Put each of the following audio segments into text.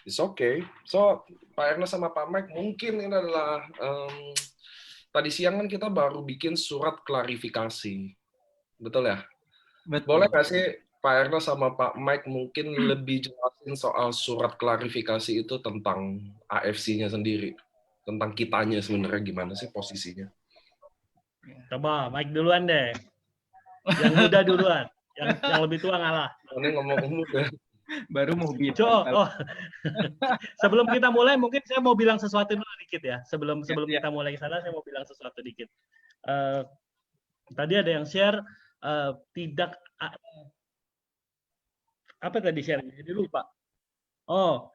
It's okay. So, Pak Ernest sama Pak Mike, mungkin ini adalah tadi siang kan kita baru bikin surat klarifikasi, betul ya? Boleh Betul. nggak sih Pak Ernest sama Pak Mike mungkin lebih jelasin soal surat klarifikasi itu tentang AFC-nya sendiri, tentang kitanya sebenarnya gimana sih posisinya? Coba Mike duluan deh. Yang muda duluan, yang lebih tua ngalah. Ini ngomong umum ya. Baru mau bilang. Oh. Sebelum kita mulai, mungkin saya mau bilang sesuatu dulu dikit ya. Sebelum Ya. kita mulai ke sana, saya mau bilang sesuatu dikit. Tadi ada yang share tidak apa tadi share? Jadi lupa. Oh,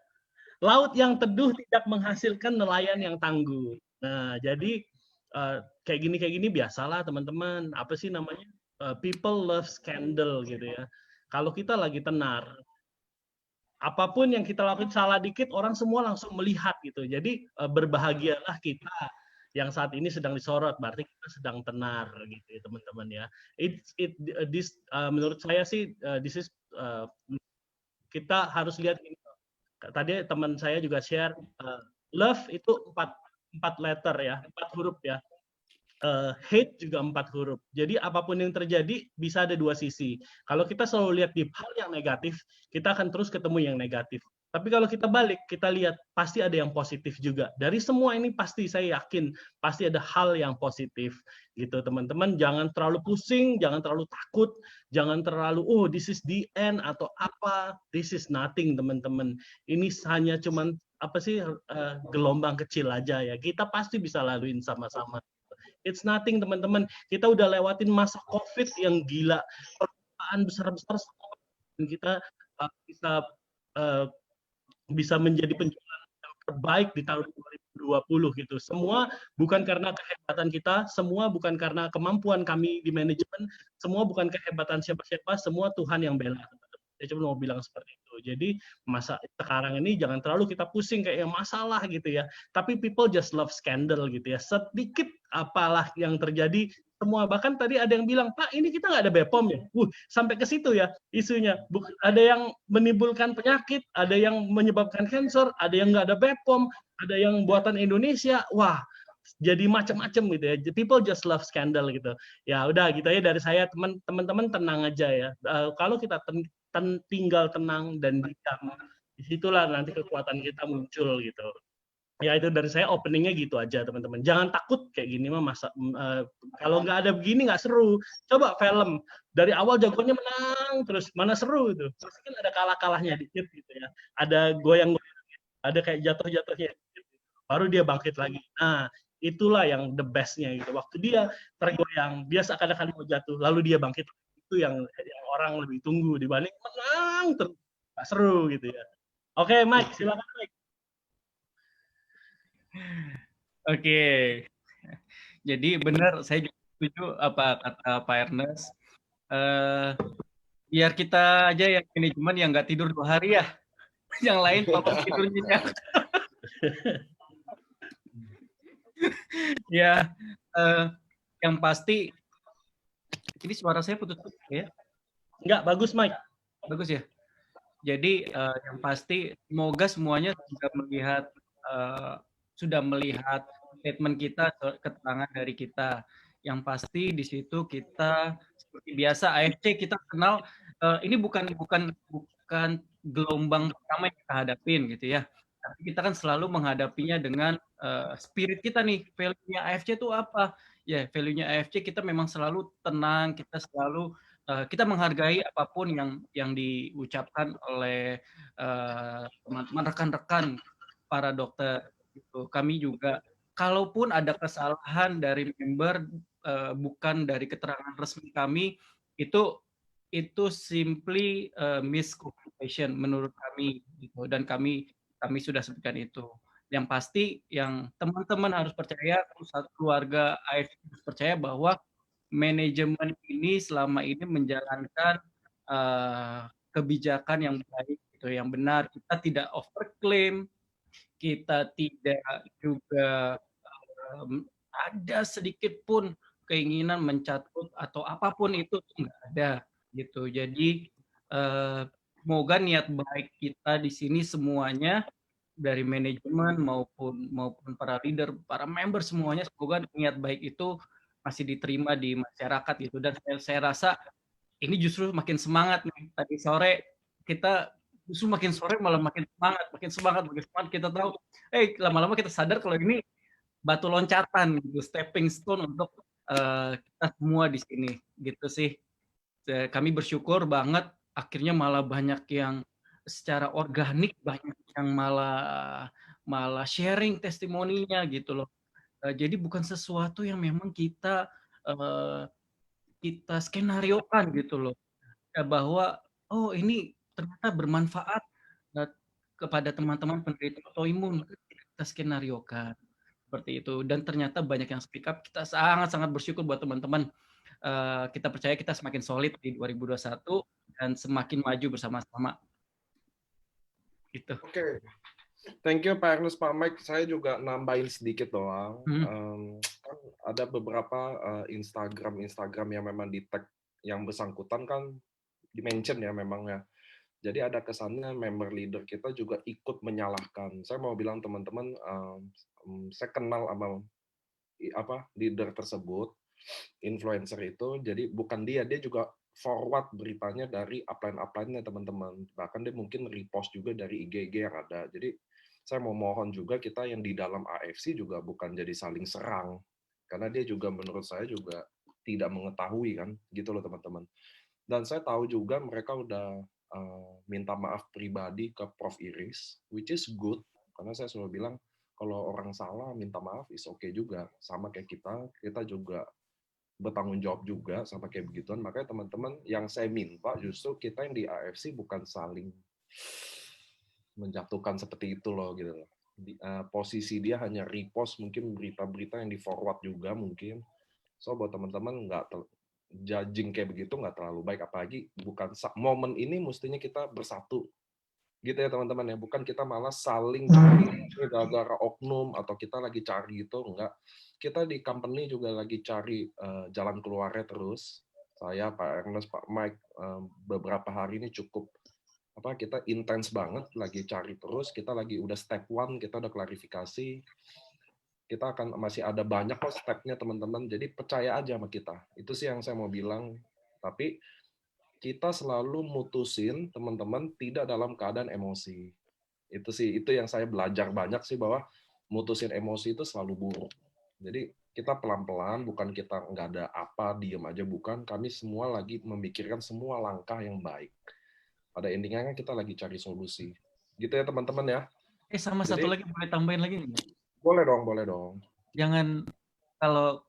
laut yang teduh tidak menghasilkan nelayan yang tangguh. Nah, jadi kayak gini biasalah teman-teman. Apa sih namanya? People love scandal gitu ya. Kalau kita lagi tenar, apapun yang kita lakukan salah dikit, orang semua langsung melihat gitu. Jadi berbahagialah kita yang saat ini sedang disorot, berarti kita sedang tenar gitu ya teman-teman ya. Menurut saya sih this is kita harus lihat ini. Tadi teman saya juga share love itu 4 letter ya, 4 huruf ya. Hate juga 4 huruf. Jadi apapun yang terjadi bisa ada 2 sisi. Kalau kita selalu lihat di hal yang negatif, kita akan terus ketemu yang negatif. Tapi kalau kita balik, kita lihat pasti ada yang positif juga. Dari semua ini pasti saya yakin pasti ada hal yang positif gitu teman-teman. Jangan terlalu pusing, jangan terlalu takut, jangan terlalu this is the end atau apa. This is nothing teman-teman. Ini hanya cuman apa sih gelombang kecil aja ya. Kita pasti bisa laluin sama-sama. It's nothing teman-teman. Kita udah lewatin masa COVID yang gila, permintaan besar-besar, dan kita bisa menjadi penjualan yang terbaik di tahun 2020 gitu. Semua bukan karena kehebatan kita, semua bukan karena kemampuan kami di manajemen, semua bukan kehebatan siapa-siapa, semua Tuhan yang bela. Saya cuma mau bilang seperti itu. Jadi masa sekarang ini jangan terlalu kita pusing kayak masalah gitu ya. Tapi people just love scandal gitu ya. Sedikit apalah yang terjadi, semua bahkan tadi ada yang bilang Pak ini kita nggak ada BPOM ya. Sampai ke situ ya isunya. Ada yang menimbulkan penyakit, ada yang menyebabkan kanker, ada yang nggak ada BPOM, ada yang buatan Indonesia. Wah, jadi macam-macam gitu ya. People just love scandal gitu. Ya udah gitu ya dari saya, teman-teman tenang aja ya. Kalau kita tinggal tenang dan diam, disitulah nanti kekuatan kita muncul gitu. Ya itu dari saya openingnya gitu aja teman-teman. Jangan takut kayak gini mah kalau nggak ada begini nggak seru. Coba film dari awal jagonya menang terus mana seru itu. Pasti kan ada kalah-kalahnya dikit gitu ya. Ada goyang-goyang, ada kayak jatuh-jatuhnya dikit, baru dia bangkit lagi. Nah itulah yang the bestnya gitu. Waktu dia tergoyang, dia seakan-akan mau jatuh, lalu dia bangkit. Itu yang orang lebih tunggu dibanding menang terus nggak seru gitu ya. Oke, Mike, silakan Mike. Oke. Jadi benar, saya juga setuju apa kata Pak Ernest. Biar kita aja yang manajemen yang nggak tidur 2 hari ya. Yang lain tolong tidur nyenyak. Ya, yang pasti ini suara saya putus-putus ya? Enggak, bagus Mike. Bagus ya. Jadi yang pasti semoga semuanya sudah melihat statement kita, keterangan dari kita. Yang pasti di situ kita seperti biasa AFC kita kenal ini bukan gelombang pertama yang kita hadapin gitu ya. Tapi kita kan selalu menghadapinya dengan spirit kita nih, value-nya AFC itu apa? Ya, value-nya AFC kita memang selalu tenang, kita selalu kita menghargai apapun yang diucapkan oleh teman-teman rekan-rekan para dokter. Gitu. Kami juga, kalaupun ada kesalahan dari member bukan dari keterangan resmi kami, itu simply miscommunication menurut kami, gitu. Dan kami sudah sebutkan itu. Yang pasti, yang teman-teman harus percaya, satu keluarga AFC harus percaya bahwa manajemen ini selama ini menjalankan kebijakan yang baik, gitu, yang benar. Kita tidak overclaim, kita tidak juga ada sedikit pun keinginan mencatut atau apapun itu nggak ada gitu. Jadi semoga niat baik kita di sini semuanya dari manajemen maupun para leader, para member semuanya, semoga niat baik itu masih diterima di masyarakat gitu. Dan saya rasa ini justru makin semangat nih. Tadi sore kita justru makin sore malah makin semangat. Kita tahu, lama-lama kita sadar kalau ini batu loncatan gitu, stepping stone untuk kita semua di sini gitu sih. Kami bersyukur banget akhirnya malah banyak yang secara organik, banyak yang malah sharing testimoninya gitu loh. Jadi bukan sesuatu yang memang kita skenariokan gitu loh, bahwa ini ternyata bermanfaat kepada teman-teman penderita autoimun, kita skenariokan seperti itu. Dan ternyata banyak yang speak up. Kita sangat bersyukur buat teman-teman. Kita percaya kita semakin solid di 2021 dan semakin maju bersama-sama. Gitu. Oke. Thank you Pak Ernest, Pak Mike. Saya juga nambahin sedikit doang. Kan ada beberapa Instagram yang memang di tag yang bersangkutan kan di-mention ya memang ya. Jadi ada kesannya member leader kita juga ikut menyalahkan. Saya mau bilang teman-teman, saya kenal sama leader tersebut, influencer itu. Jadi bukan dia juga forward beritanya dari upline-nya teman-teman. Bahkan dia mungkin repost juga dari IG yang ada. Jadi saya mau mohon juga kita yang di dalam AFC juga bukan jadi saling serang. Karena dia juga menurut saya juga tidak mengetahui kan, gitu loh teman-teman. Dan saya tahu juga mereka udah minta maaf pribadi ke Prof. Iris, which is good. Karena saya selalu bilang, kalau orang salah minta maaf is okay juga. Sama kayak kita juga bertanggung jawab juga sama kayak begituan. Makanya teman-teman yang saya minta justru kita yang di AFC bukan saling menjatuhkan seperti itu loh gitu loh. Posisi dia hanya repost mungkin berita-berita yang di forward juga mungkin. So buat teman-teman nggak judging kayak begitu nggak terlalu baik, apalagi bukan momen ini mestinya kita bersatu gitu ya teman-teman ya, bukan kita malah saling gara-gara oknum atau kita lagi cari itu, enggak. Kita di company juga lagi cari jalan keluarnya terus. Saya, Pak Ernest, Pak Mike, beberapa hari ini cukup kita intens banget lagi cari terus. Kita lagi udah step 1, kita udah klarifikasi. Kita akan masih ada banyak kok stepnya teman-teman. Jadi percaya aja sama kita. Itu sih yang saya mau bilang. Tapi kita selalu mutusin teman-teman tidak dalam keadaan emosi. Itu yang saya belajar banyak sih, bahwa mutusin emosi itu selalu buruk. Jadi kita pelan-pelan, bukan kita nggak ada apa, diem aja, bukan. Kami semua lagi memikirkan semua langkah yang baik. Pada endingnya kan kita lagi cari solusi. Gitu ya teman-teman ya. Sama jadi, satu lagi boleh tambahin lagi nih? Boleh dong. Jangan kalau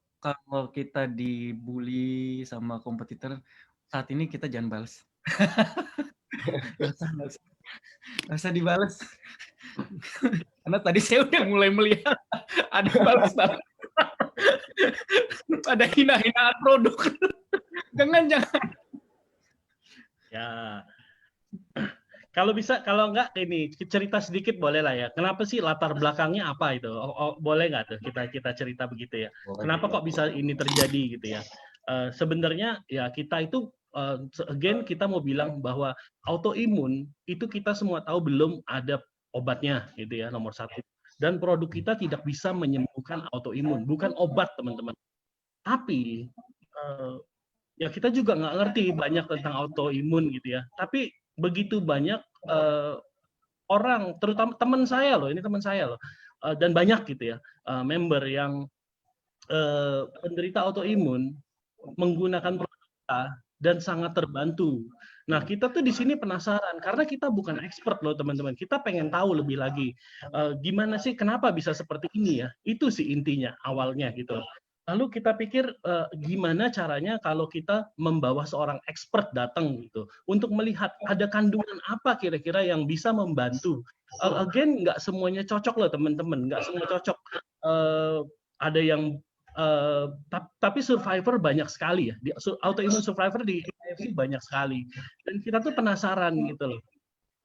kita dibully sama kompetitor, saat ini kita jangan balas. Nggak usah dibalas. Karena tadi saya udah mulai melihat ada balas. Ada hina-hinaan produk. Jangan. Ya. Kalau bisa, kalau enggak ini cerita sedikit boleh lah ya. Kenapa sih latar belakangnya apa itu? Boleh nggak tuh kita cerita begitu ya? Kenapa kok bisa ini terjadi gitu ya? Sebenarnya ya kita itu again kita mau bilang bahwa autoimun itu kita semua tahu belum ada obatnya gitu ya, nomor 1. Dan produk kita tidak bisa menyembuhkan autoimun, bukan obat teman-teman. Tapi ya kita juga nggak ngerti banyak tentang autoimun gitu ya. Tapi begitu banyak orang, terutama teman saya loh, dan banyak gitu ya, member yang penderita autoimun menggunakan produk kita dan sangat terbantu. Nah, kita tuh di sini penasaran karena kita bukan expert loh teman-teman. Kita pengen tahu lebih lagi gimana sih, kenapa bisa seperti ini ya? Itu sih intinya awalnya gitu. Lalu kita pikir gimana caranya kalau kita membawa seorang expert datang gitu untuk melihat ada kandungan apa kira-kira yang bisa membantu. Again, nggak semuanya cocok loh teman-teman, nggak semua cocok. Ada yang tapi survivor banyak sekali ya, autoimmune survivor di AFC banyak sekali. Dan kita tuh penasaran gitu loh,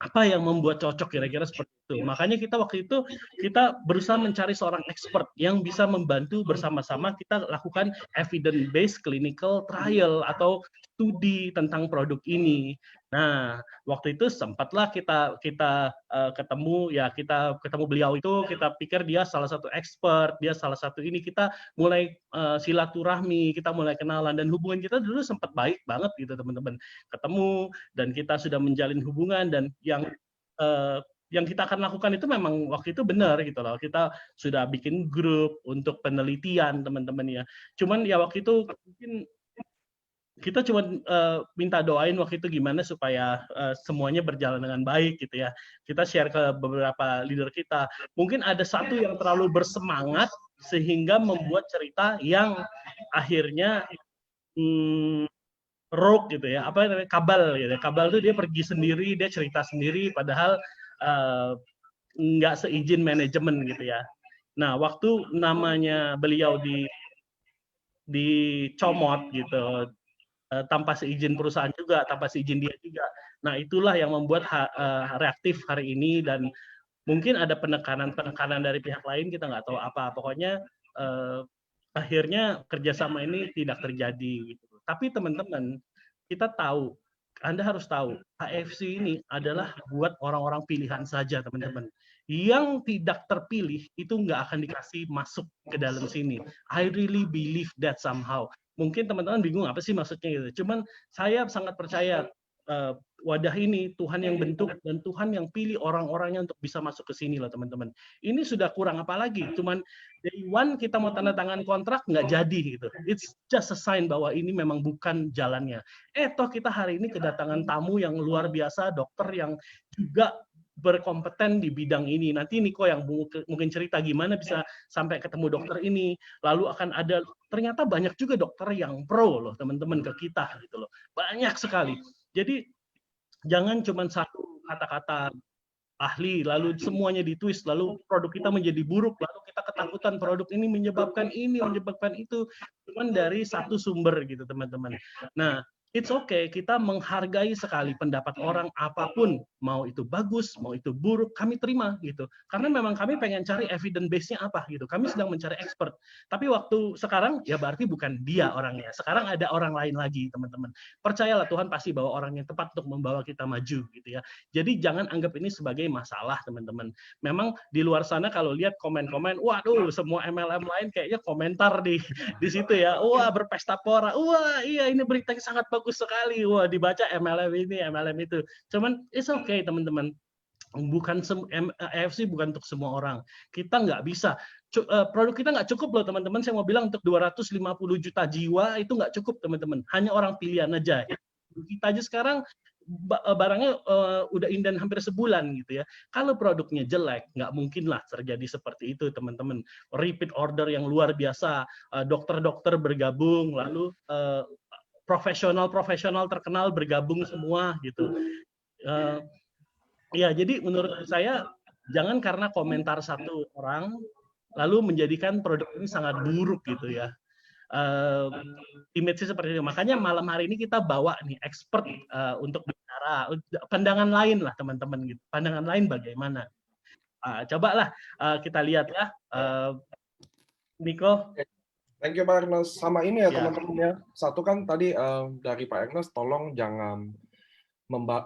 apa yang membuat cocok kira-kira seperti Tuh, makanya kita waktu itu kita berusaha mencari seorang expert yang bisa membantu bersama-sama kita lakukan evidence based clinical trial atau studi tentang produk ini. Nah, waktu itu sempatlah kita ketemu beliau itu, kita pikir dia salah satu expert, dia salah satu ini, kita mulai silaturahmi, kita mulai kenalan, dan hubungan kita dulu sempat baik banget gitu teman-teman. Ketemu dan kita sudah menjalin hubungan, dan yang kita akan lakukan itu memang waktu itu benar gitu loh. Kita sudah bikin grup untuk penelitian teman-teman ya. Cuman ya waktu itu mungkin kita cuma minta doain waktu itu gimana supaya semuanya berjalan dengan baik gitu ya. Kita share ke beberapa leader kita. Mungkin ada satu yang terlalu bersemangat sehingga membuat cerita yang akhirnya rogue gitu ya. Apa namanya? Kabal gitu ya. Kabal itu dia pergi sendiri, dia cerita sendiri padahal nggak seizin manajemen gitu ya. Nah, waktu namanya beliau dicomot gitu, tanpa seizin perusahaan juga, tanpa seizin dia juga. Nah, itulah yang membuat reaktif hari ini, dan mungkin ada penekanan dari pihak lain, kita nggak tahu apa. Pokoknya akhirnya kerjasama ini tidak terjadi. Gitu. Tapi teman-teman, kita tahu, Anda harus tahu, AFC ini adalah buat orang-orang pilihan saja, teman-teman. Yang tidak terpilih itu nggak akan dikasih masuk ke dalam sini. I really believe that somehow. Mungkin teman-teman bingung apa sih maksudnya gitu. Cuman saya sangat percaya wadah ini Tuhan yang bentuk dan Tuhan yang pilih orang-orangnya untuk bisa masuk ke sini loh teman-teman. Ini sudah kurang apa lagi? Cuman day one kita mau tanda tangan kontrak nggak jadi gitu. It's just a sign bahwa ini memang bukan jalannya. Toh kita hari ini kedatangan tamu yang luar biasa, dokter yang juga berkompeten di bidang ini. Nanti Niko yang mungkin cerita gimana bisa sampai ketemu dokter ini. Lalu akan ada, ternyata banyak juga dokter yang pro loh teman-teman ke kita gitu loh. Banyak sekali. Jadi jangan cuma satu kata-kata ahli lalu semuanya ditwist, lalu produk kita menjadi buruk, lalu kita ketakutan produk ini menyebabkan ini, menyebabkan itu, cuman dari satu sumber gitu teman-teman. Nah, it's okay, kita menghargai sekali pendapat orang apapun, mau itu bagus, mau itu buruk, kami terima gitu. Karena memang kami pengen cari evidence base-nya apa gitu. Kami sedang mencari expert. Tapi waktu sekarang ya berarti bukan dia orangnya. Sekarang ada orang lain lagi, teman-teman. Percayalah Tuhan pasti bawa orang yang tepat untuk membawa kita maju gitu ya. Jadi jangan anggap ini sebagai masalah, teman-teman. Memang di luar sana kalau lihat komen-komen, waduh, semua MLM lain kayaknya komentar di situ ya. Wah, berpesta pora. Wah, iya ini berita yang sangat bagus sekali. Wah, dibaca MLM ini, MLM itu. Cuman it's okay, teman-teman. Bukan AFC bukan untuk semua orang. Kita nggak bisa. Produk kita nggak cukup loh, teman-teman. Saya mau bilang untuk 250 juta jiwa itu nggak cukup, teman-teman. Hanya orang pilihan aja. Kita aja sekarang barangnya udah inden hampir sebulan gitu ya. Kalau produknya jelek, nggak mungkin lah terjadi seperti itu, teman-teman. Repeat order yang luar biasa, dokter-dokter bergabung, lalu profesional terkenal bergabung semua gitu. Ya, jadi menurut saya jangan karena komentar satu orang lalu menjadikan produk ini sangat buruk gitu ya. Image seperti itu. Makanya malam hari ini kita bawa nih expert untuk bicara pandangan lain lah teman-teman gitu. Pandangan lain bagaimana? Cobalah kita lihat ya, Niko. Thank you Pak Ernest. Sama ini ya teman-teman ya. Satu kan tadi dari Pak Ernest, tolong jangan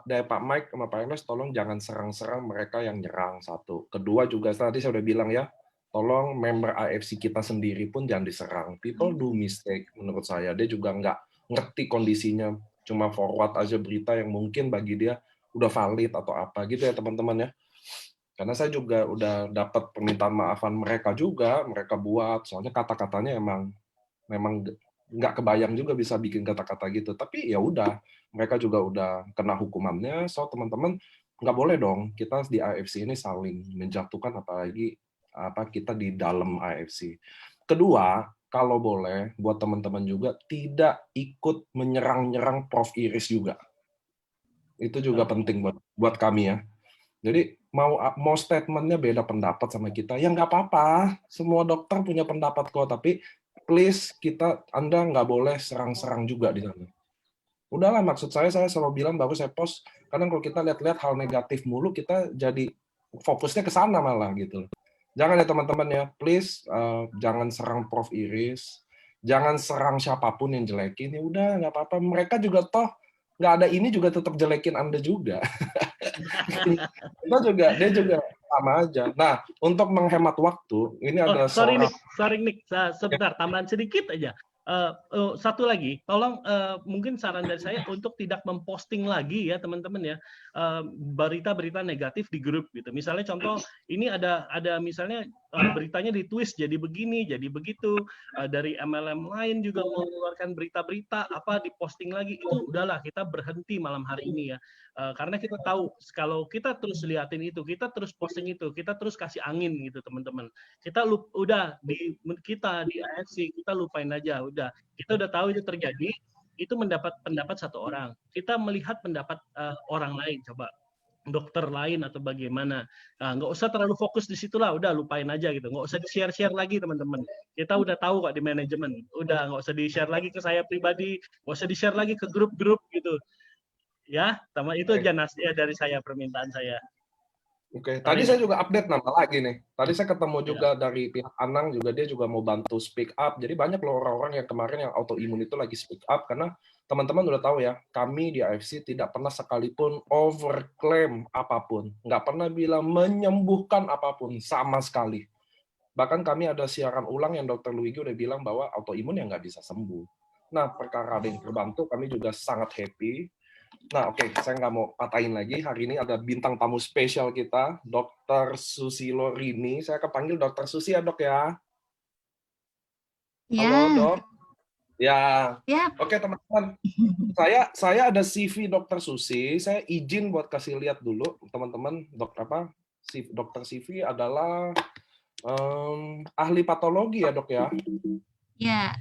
dari Pak Mike sama Pak Ernest, tolong jangan serang-serang mereka yang nyerang, satu. Kedua juga tadi saya udah bilang ya, tolong member AFC kita sendiri pun jangan diserang. People do mistake menurut saya. Dia juga nggak ngerti kondisinya, cuma forward aja berita yang mungkin bagi dia udah valid atau apa gitu ya teman-teman ya. Karena saya juga udah dapat permintaan maafan mereka juga, mereka buat, soalnya kata-katanya memang nggak kebayang juga bisa bikin kata-kata gitu. Tapi ya udah, mereka juga udah kena hukumannya. So teman-teman nggak boleh dong kita di AFC ini saling menjatuhkan, apalagi kita di dalam AFC. Kedua, kalau boleh buat teman-teman juga tidak ikut menyerang-nyerang Prof Iris juga. Itu juga penting buat kami ya. Jadi mau statementnya beda pendapat sama kita, ya nggak apa-apa. Semua dokter punya pendapat kok, tapi please Anda nggak boleh serang-serang juga di sana. Udahlah, maksud saya selalu bilang, baru saya post, kadang kalau kita lihat-lihat hal negatif mulu, kita jadi fokusnya ke sana malah gitu. Jangan ya teman-teman ya, please jangan serang Prof. Iris, jangan serang siapapun yang jelekin, ya udah nggak apa-apa. Mereka juga toh nggak ada ini juga tetap jelekin Anda juga. Dia juga sama aja. Nah, untuk menghemat waktu, ini adalah sorry seorang... Nick, sebentar, tambahan sedikit aja. Satu lagi, tolong mungkin saran dari saya untuk tidak memposting lagi ya teman-teman ya berita-berita negatif di grup gitu. Misalnya contoh ini ada misalnya beritanya ditwist jadi begini, jadi begitu. Dari MLM lain juga mengeluarkan berita-berita apa diposting lagi, itu udahlah kita berhenti malam hari ini ya. Karena kita tahu kalau kita terus liatin itu, kita terus posting itu, kita terus kasih angin gitu teman-teman. Kita udah di AFC kita lupain aja, kita udah tahu itu terjadi, itu mendapat pendapat satu orang, kita melihat pendapat orang lain, coba dokter lain atau bagaimana, nggak usah terlalu fokus di situlah, udah lupain aja gitu, nggak usah di share lagi teman-teman, kita udah tahu kok di manajemen, udah nggak usah di share lagi ke saya pribadi, nggak usah di share lagi ke grup-grup gitu ya, sama itu aja nasihat dari saya, permintaan saya. Oke, tadi saya juga update nama lagi nih. Tadi saya ketemu juga dari pihak Anang juga, dia juga mau bantu speak up. Jadi banyak loh orang-orang yang kemarin yang autoimun itu lagi speak up, karena teman-teman udah tahu ya, kami di AFC tidak pernah sekalipun overclaim apapun. Nggak pernah bilang menyembuhkan apapun, sama sekali. Bahkan kami ada siaran ulang yang Dr. Luigi udah bilang bahwa autoimun yang nggak bisa sembuh. Nah, perkara ada yang terbantu, kami juga sangat happy. Nah, oke, saya nggak mau patahin lagi. Hari ini ada bintang tamu spesial kita, Dr. Susilo Rini. Saya kepanggil Dr. Susi ya, Dok ya? Ya. Halo, Dok. Ya. Ya. Oke, teman-teman. Saya ada CV Dr. Susi. Saya izin buat kasih lihat dulu, teman-teman. Dr. CV adalah ahli patologi ya, Dok ya? Ya.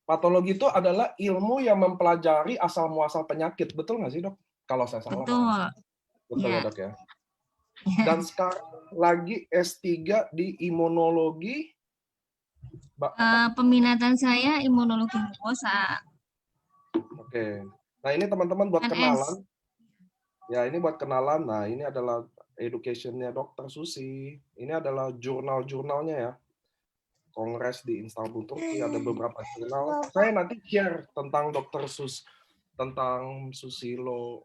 Patologi itu adalah ilmu yang mempelajari asal-muasal penyakit. Betul nggak sih, Dok? Kalau saya salah. Betul. Betul ya, Dok ya? Dan sekarang lagi S3 di imunologi. Peminatan saya imunologi mukosa. Oke. Nah, ini teman-teman buat kenalan. Ya, ini buat kenalan. Nah, ini adalah education-nya Dr. Susi. Ini adalah jurnal-jurnalnya ya. Kongres di Istanbul, Turki, ada beberapa jurnal. Saya nanti share tentang tentang Susilo,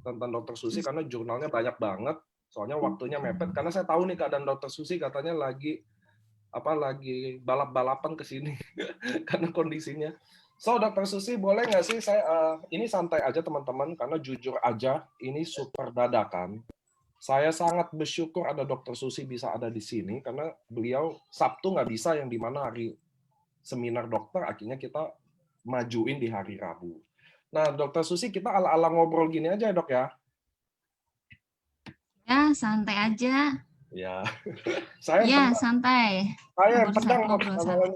tentang Dr. Susi, karena jurnalnya banyak banget. Soalnya waktunya mepet, karena saya tahu nih keadaan Dr. Susi katanya lagi balap-balapan ke sini karena kondisinya. So, Dr. Susi, boleh nggak sih saya ini santai aja teman-teman, karena jujur aja ini super dadakan. Saya sangat bersyukur ada Dr. Susi bisa ada di sini, karena beliau Sabtu nggak bisa, yang dimana hari seminar dokter, akhirnya kita majuin di hari Rabu. Nah, Dr. Susi, kita ala-ala ngobrol gini aja ya, Dok ya? Ya, santai aja. Ya, santai. Saya pedang sekarang.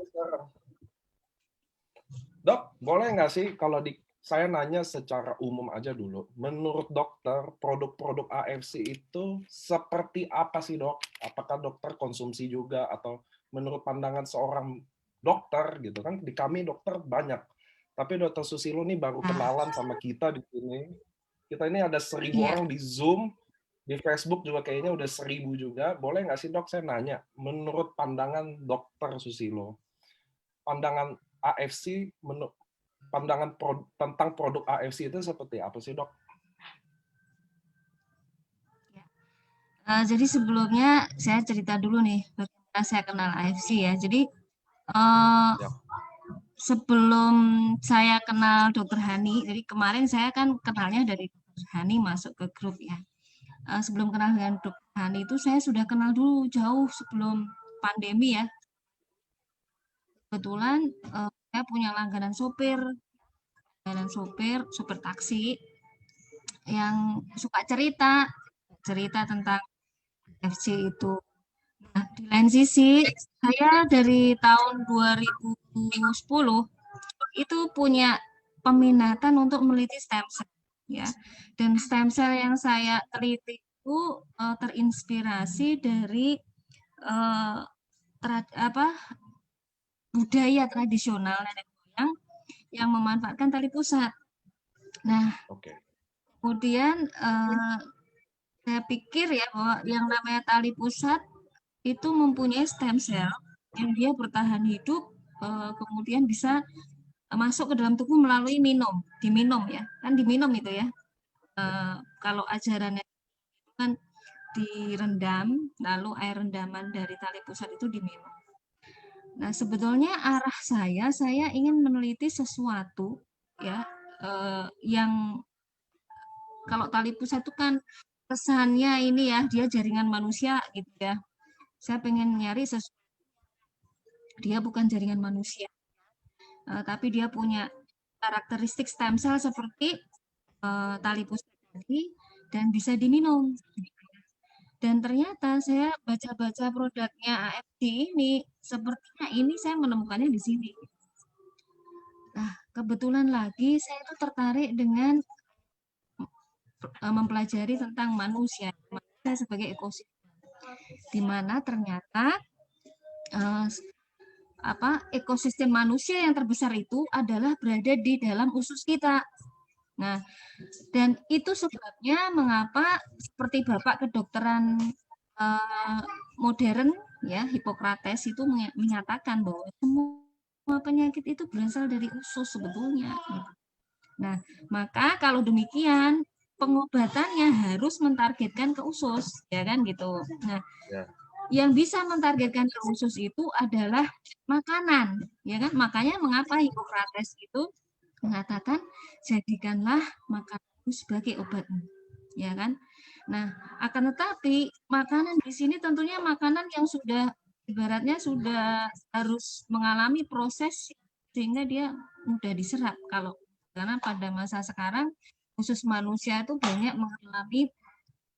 Dok, boleh nggak sih kalau saya nanya secara umum aja dulu. Menurut dokter, produk-produk AFC itu seperti apa sih, Dok? Apakah dokter konsumsi juga, atau menurut pandangan seorang dokter gitu kan? Di kami dokter banyak. Tapi Dr. Susilo nih baru kenalan sama kita di sini. Kita ini ada 1.000 orang di Zoom, di Facebook juga kayaknya udah 1.000 juga. Boleh nggak sih, Dok, saya nanya, menurut pandangan Dr. Susilo, pandangan AFC, pandangan tentang produk AFC itu seperti apa sih, Dok? Jadi sebelumnya saya cerita dulu nih bagaimana saya kenal AFC ya. Jadi sebelum saya kenal Dr. Hani, jadi kemarin saya kan kenalnya dari Dr. Hani masuk ke grup ya. Sebelum kenal dengan Dr. Hani itu saya sudah kenal dulu jauh sebelum pandemi ya. Kebetulan saya punya langganan sopir taksi yang suka cerita tentang FC itu. Nah, di lain sisi saya dari tahun 2010 itu punya peminatan untuk meneliti stem cell ya. Dan stem cell yang saya teliti itu terinspirasi dari budaya tradisional nenek moyang yang memanfaatkan tali pusat. Nah, kemudian saya pikir ya bahwa yang namanya tali pusat itu mempunyai stem cell yang dia bertahan hidup, kemudian bisa masuk ke dalam tubuh melalui diminum ya, kan diminum itu ya. Kalau ajarannya kan direndam, lalu air rendaman dari tali pusat itu diminum. Nah, sebetulnya arah saya ingin meneliti sesuatu ya, yang kalau tali pusat itu kan kesannya ini ya, dia jaringan manusia gitu ya. Saya pengen nyari dia bukan jaringan manusia, tapi dia punya karakteristik stem cell seperti tali pusat tadi dan bisa diminum. Dan ternyata saya baca-baca produknya AFC ini, sepertinya ini saya menemukannya di sini. Nah, kebetulan lagi saya itu tertarik dengan mempelajari tentang manusia sebagai ekosistem, di mana ternyata ekosistem manusia yang terbesar itu adalah berada di dalam usus kita. Nah, dan itu sebabnya mengapa seperti Bapak kedokteran modern ya, Hippocrates itu menyatakan bahwa semua penyakit itu berasal dari usus sebetulnya. Nah, maka kalau demikian pengobatannya harus mentargetkan ke usus, ya kan gitu. Nah, yang bisa mentargetkan ke usus itu adalah makanan, ya kan? Makanya mengapa Hippocrates itu mengatakan jadikanlah makanan sebagai obatmu, ya kan? Nah, akan tetapi makanan di sini tentunya makanan yang sudah ibaratnya sudah harus mengalami proses sehingga dia mudah diserap. Karena pada masa sekarang usus manusia itu banyak mengalami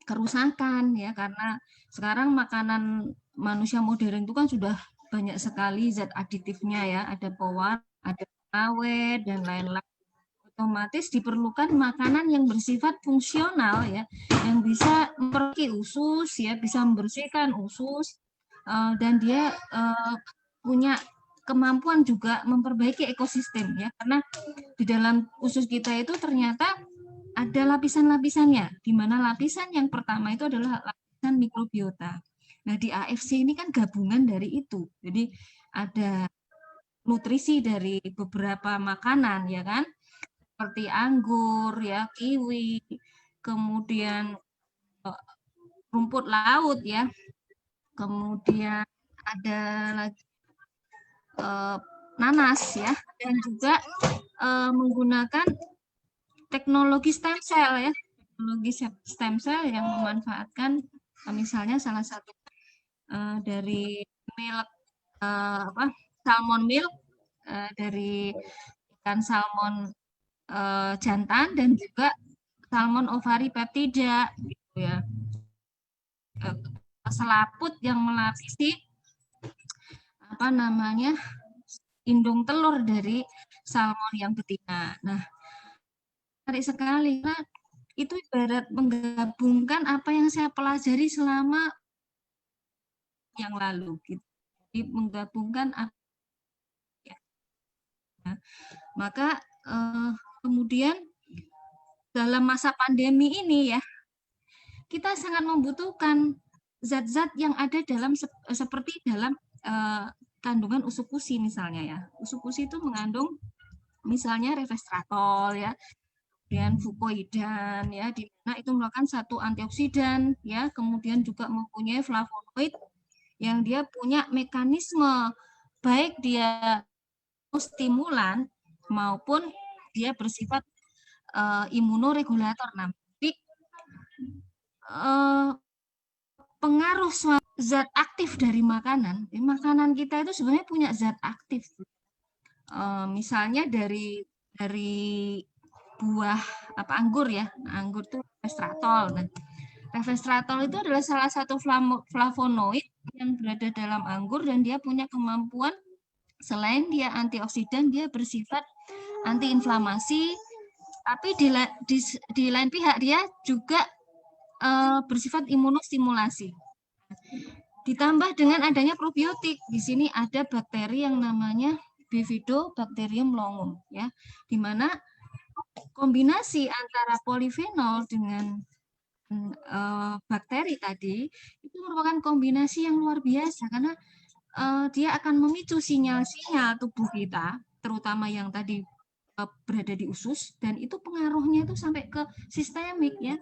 kerusakan ya, karena sekarang makanan manusia modern itu kan sudah banyak sekali zat aditifnya ya, ada pewarna, ada pengawet dan lain-lain. Otomatis diperlukan makanan yang bersifat fungsional ya, yang bisa memperbaiki usus ya, bisa membersihkan usus, dan dia punya kemampuan juga memperbaiki ekosistem ya, karena di dalam usus kita itu ternyata ada lapisan-lapisannya, di mana lapisan yang pertama itu adalah lapisan mikrobiota. Nah, di AFC ini kan gabungan dari itu. Jadi ada nutrisi dari beberapa makanan ya kan, seperti anggur ya, kiwi, kemudian rumput laut ya, kemudian ada lagi nanas ya, dan juga menggunakan teknologi stem cell ya, teknologi stem cell yang memanfaatkan misalnya salah satu dari milk salmon milk dari ikan salmon jantan dan juga salmon ovari peptida gitu ya, selaput yang melapisi indung telur dari salmon yang betina. Nah, menarik sekali, nah, itu ibarat menggabungkan apa yang saya pelajari selama yang lalu, gitu. Jadi menggabungkan apa ya. Nah, maka kemudian dalam masa pandemi ini ya, kita sangat membutuhkan zat-zat yang ada dalam seperti dalam kandungan usukusi misalnya ya. Usukusi itu mengandung misalnya resveratrol ya, kemudian fucoidan ya, di mana itu merupakan satu antioksidan ya, kemudian juga mempunyai flavonoid yang dia punya mekanisme baik dia stimulan maupun dia bersifat imunoregulator. Nah, jadi pengaruh zat aktif dari makanan kita itu sebenarnya punya zat aktif. Misalnya dari buah anggur ya, anggur itu resveratrol. Nah, resveratrol itu adalah salah satu flavonoid yang berada dalam anggur dan dia punya kemampuan selain dia antioksidan, dia bersifat antiinflamasi, tapi di lain pihak dia juga bersifat imunostimulasi. Ditambah dengan adanya probiotik, di sini ada bakteri yang namanya Bifidobacterium longum ya, di mana kombinasi antara polifenol dengan bakteri tadi itu merupakan kombinasi yang luar biasa karena dia akan memicu sinyal-sinyal tubuh kita, terutama yang tadi berada di usus, dan itu pengaruhnya itu sampai ke sistemik ya.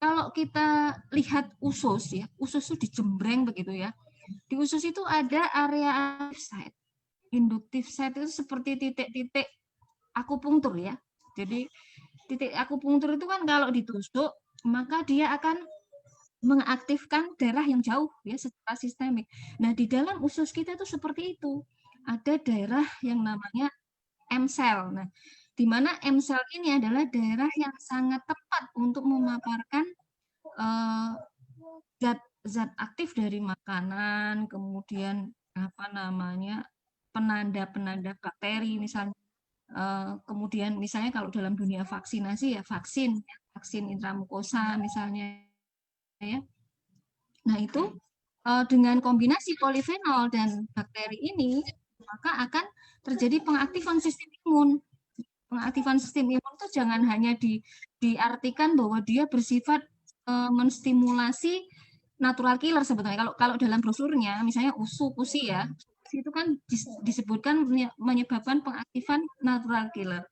Kalau kita lihat usus ya, usus itu dijembreng begitu ya. Di usus itu ada area site. Induktif site itu seperti titik-titik akupunktur ya. Jadi titik akupunktur itu kan kalau ditusuk maka dia akan mengaktifkan daerah yang jauh ya secara sistemik. Nah, di dalam usus kita itu seperti itu. Ada daerah yang namanya M-cell. Nah, di mana M-cell ini adalah daerah yang sangat tepat untuk memaparkan zat aktif dari makanan, kemudian apa namanya penanda-penanda bakteri misalnya. Kemudian misalnya kalau dalam dunia vaksinasi ya vaksin intramukosa misalnya ya. Nah itu dengan kombinasi polifenol dan bakteri ini maka akan terjadi pengaktifan sistem imun. Pengaktifan sistem imun itu jangan hanya diartikan bahwa dia bersifat menstimulasi natural killer sebetulnya. Kalau dalam brosurnya misalnya USI ya, itu kan disebutkan menyebabkan pengaktifan natural killer.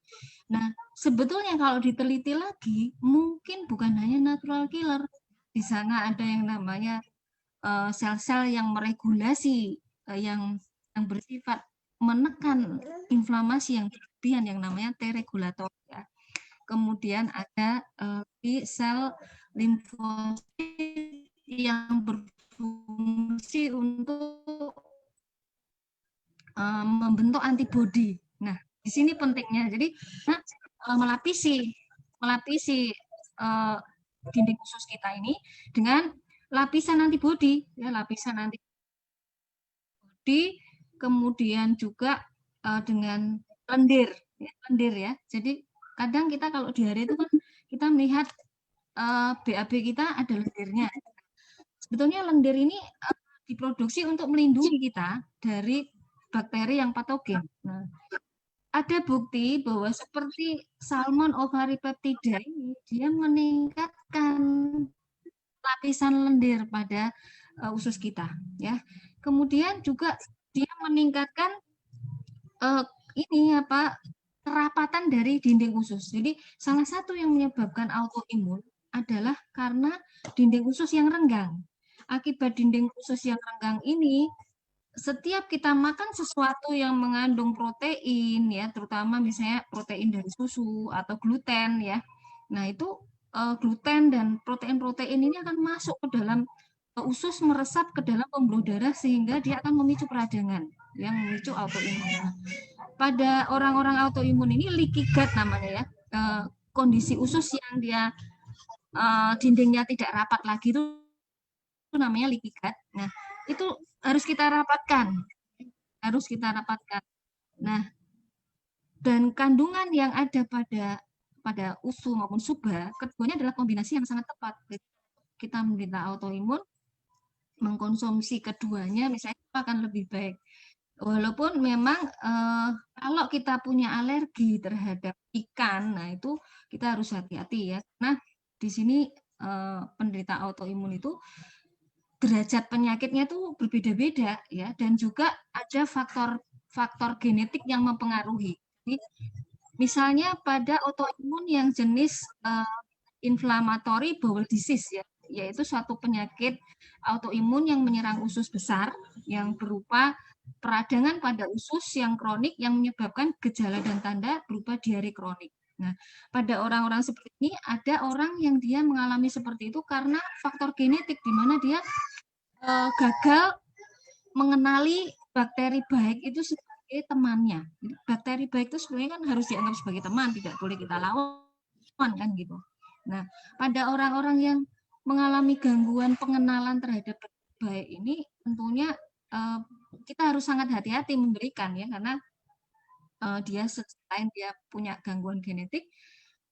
Nah, sebetulnya kalau diteliti lagi, mungkin bukan hanya natural killer. Di sana ada yang namanya sel-sel yang meregulasi, yang bersifat menekan inflamasi yang berlebihan yang namanya T-regulator. Ya. Kemudian ada sel limfosit yang berfungsi untuk membentuk antibodi. Nah, di sini pentingnya. Jadi melapisi dinding usus kita ini dengan lapisan antibodi, ya lapisan antibodi, kemudian juga dengan lendir ya. Jadi kadang kita kalau di hari itu kan kita melihat BAB kita ada lendirnya. Sebetulnya lendir ini diproduksi untuk melindungi kita dari bakteri yang patogen. Nah, ada bukti bahwa seperti salmon ovaripeptida ini dia meningkatkan lapisan lendir pada usus kita, ya. Kemudian juga dia meningkatkan kerapatan dari dinding usus. Jadi salah satu yang menyebabkan autoimun adalah karena dinding usus yang renggang. Akibat dinding usus yang renggang ini, setiap kita makan sesuatu yang mengandung protein ya, terutama misalnya protein dari susu atau gluten ya. Nah, itu gluten dan protein-protein ini akan masuk ke dalam usus, meresap ke dalam pembuluh darah sehingga dia akan memicu peradangan yang memicu autoimun. Pada orang-orang autoimun ini leaky gut namanya ya. Kondisi usus yang dia dindingnya tidak rapat lagi itu namanya leaky gut. Nah, itu harus kita rapatkan. Nah, dan kandungan yang ada pada USU maupun SUBA, keduanya adalah kombinasi yang sangat tepat. Kita menderita autoimun, mengkonsumsi keduanya misalnya akan lebih baik. Walaupun memang kalau kita punya alergi terhadap ikan, nah itu kita harus hati-hati ya. Nah, di sini penderita autoimun itu derajat penyakitnya itu berbeda-beda ya, dan juga ada faktor genetik yang mempengaruhi. Jadi, misalnya pada autoimun yang jenis inflammatory bowel disease ya, yaitu suatu penyakit autoimun yang menyerang usus besar yang berupa peradangan pada usus yang kronik yang menyebabkan gejala dan tanda berupa diare kronik. Nah, pada orang-orang seperti ini ada orang yang dia mengalami seperti itu karena faktor genetik di mana dia gagal mengenali bakteri baik itu sebagai temannya. Bakteri baik itu sebenarnya kan harus dianggap sebagai teman, tidak boleh kita lawan kan gitu. Nah, pada orang-orang yang mengalami gangguan pengenalan terhadap bakteri baik ini tentunya kita harus sangat hati-hati memberikan ya, karena dia selain dia punya gangguan genetik,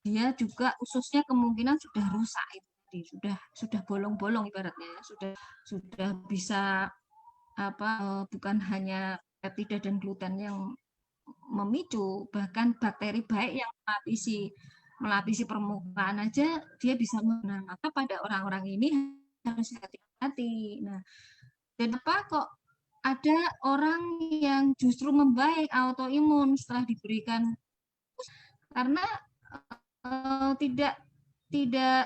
dia juga ususnya kemungkinan sudah rusak itu, sudah bolong-bolong ibaratnya ya, sudah bisa bukan hanya peptida dan gluten yang memicu, bahkan bakteri baik yang melapisi melapisi permukaan aja dia bisa menang. Maka pada orang-orang ini harus hati-hati. Nah, dan apa kok ada orang yang justru membaik autoimun setelah diberikan, karena tidak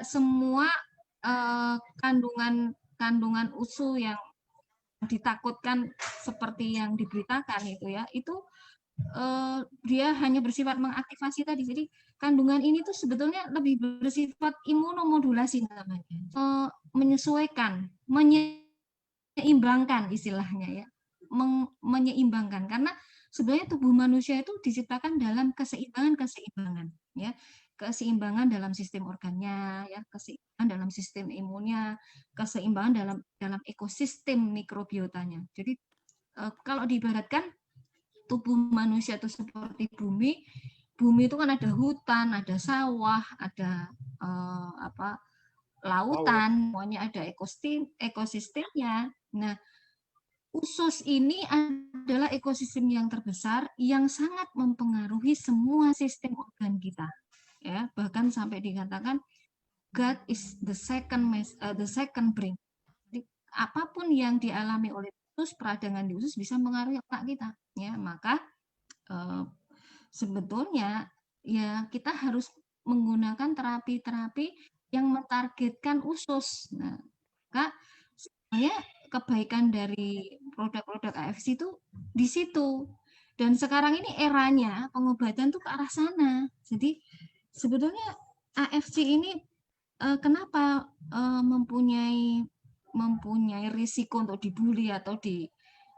semua kandungan USU yang ditakutkan seperti yang diberitakan itu dia hanya bersifat mengaktifasi tadi. Jadi kandungan ini tuh sebetulnya lebih bersifat imunomodulasi namanya, menyesuaikan, menyeimbangkan istilahnya ya, menyeimbangkan, karena sebenarnya tubuh manusia itu diciptakan dalam keseimbangan ya, keseimbangan dalam sistem organnya ya, keseimbangan dalam sistem imunnya, keseimbangan dalam ekosistem mikrobiotanya. Jadi kalau diibaratkan tubuh manusia itu seperti bumi itu kan ada hutan, ada sawah, ada lautan, semuanya ada ekosistemnya. Nah, usus ini adalah ekosistem yang terbesar yang sangat mempengaruhi semua sistem organ kita. Ya, bahkan sampai dikatakan God is the second brain. Jadi, apapun yang dialami oleh usus, peradangan di usus bisa mengaruhi otak kita. Ya, maka sebetulnya ya kita harus menggunakan terapi-terapi yang mentargetkan usus. Nah, maka sebenarnya kebaikan dari produk-produk AFC itu di situ. Dan sekarang ini eranya pengobatan tuh ke arah sana. Jadi sebetulnya AFC ini kenapa mempunyai risiko untuk dibully atau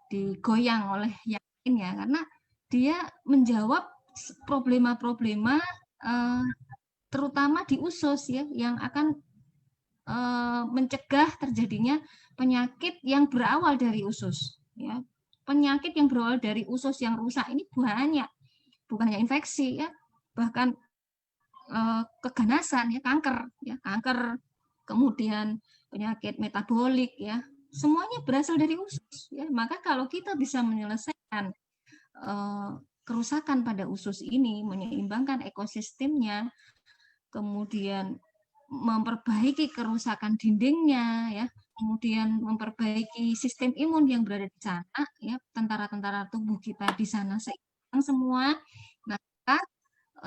digoyang oleh yang lainnya, karena dia menjawab problema-problema terutama di usus ya, yang akan mencegah terjadinya penyakit yang berawal dari usus ya. Penyakit yang berawal dari usus yang rusak ini banyak, bukan hanya infeksi ya, bahkan keganasan ya, kanker, kemudian penyakit metabolik ya, semuanya berasal dari usus ya. Maka kalau kita bisa menyelesaikan kerusakan pada usus ini, menyeimbangkan ekosistemnya, kemudian memperbaiki kerusakan dindingnya ya, kemudian memperbaiki sistem imun yang berada di sana ya, tentara-tentara tubuh kita di sana seimbang semua, maka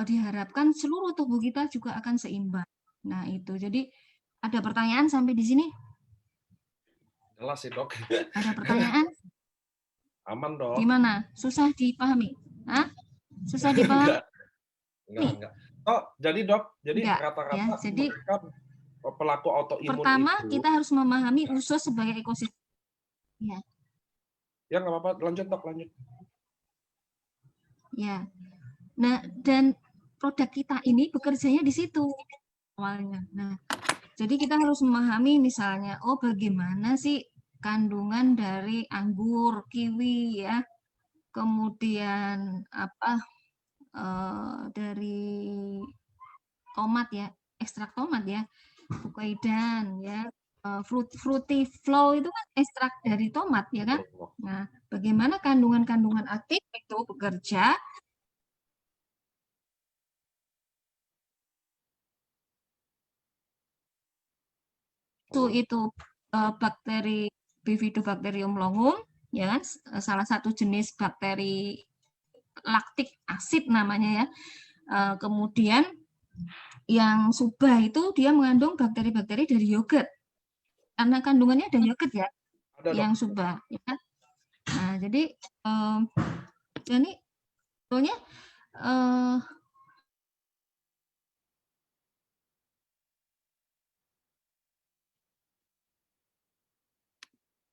diharapkan seluruh tubuh kita juga akan seimbang. Nah, itu. Jadi ada pertanyaan sampai di sini? Jelas sih, Dok. Ada pertanyaan? Aman, Dok. Gimana? Susah dipahami? Hah? Susah dipahami? Enggak. Oh, jadi Dok, jadi rata-rata ya, jadi mereka pelaku autoimun pertama itu, kita harus memahami usus sebagai ekosistem. Ya. Ya nggak apa-apa, lanjut Dok, lanjut. Ya. Nah, dan produk kita ini bekerjanya di situ awalnya. Nah, jadi kita harus memahami misalnya, oh bagaimana sih kandungan dari anggur, kiwi ya, kemudian apa dari tomat ya, ekstrak tomat ya, fucoidan ya, fruity flow itu kan ekstrak dari tomat ya kan. Nah, bagaimana kandungan-kandungan aktif itu bekerja itu bakteri Bifidobacterium longum ya kan, salah satu jenis bakteri laktik asid namanya ya. Kemudian yang subah itu dia mengandung bakteri-bakteri dari yogurt, karena kandungannya ada yogurt ya, yang subah ya kan. Nah, jadi ini sebetulnya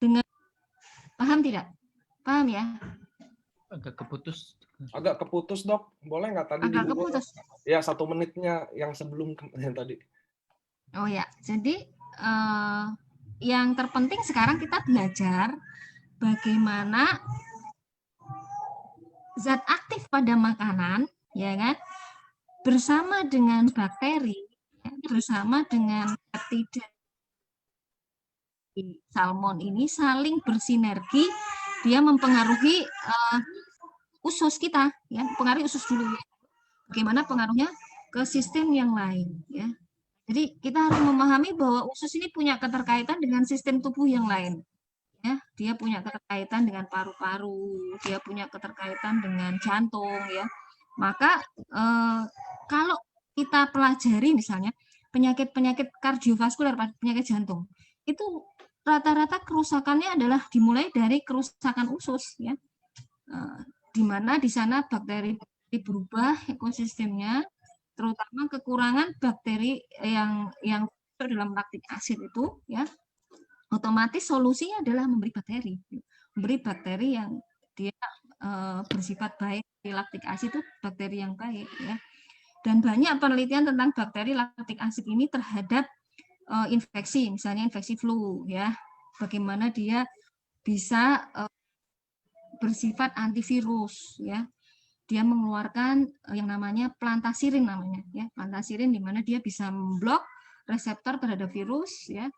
dengan paham tidak? Paham ya? Agak keputus Dok, boleh nggak tadi? Agak keputus. Ya 1 menitnya yang sebelum yang tadi. Oh ya, jadi yang terpenting sekarang kita belajar bagaimana zat aktif pada makanan, ya kan, bersama dengan bakteri, bersama dengan peptida salmon ini saling bersinergi, dia mempengaruhi usus kita, ya, pengaruhi usus dulu. Bagaimana pengaruhnya ke sistem yang lain ya. Jadi kita harus memahami bahwa usus ini punya keterkaitan dengan sistem tubuh yang lain. Ya, dia punya keterkaitan dengan paru-paru, dia punya keterkaitan dengan jantung ya. Maka kalau kita pelajari misalnya penyakit-penyakit kardiovaskuler, penyakit jantung, itu rata-rata kerusakannya adalah dimulai dari kerusakan usus ya. Di mana di sana bakteri berubah ekosistemnya, terutama kekurangan bakteri yang masuk dalam laktik asid itu ya, otomatis solusinya adalah memberi bakteri yang dia bersifat baik. Laktik asid itu bakteri yang baik ya. Dan banyak penelitian tentang bakteri laktik asid ini terhadap infeksi, misalnya infeksi flu ya, bagaimana dia bisa bersifat antivirus ya. Dia mengeluarkan yang namanya plantasirin namanya ya, plantasirin di mana dia bisa memblok reseptor terhadap virus ya.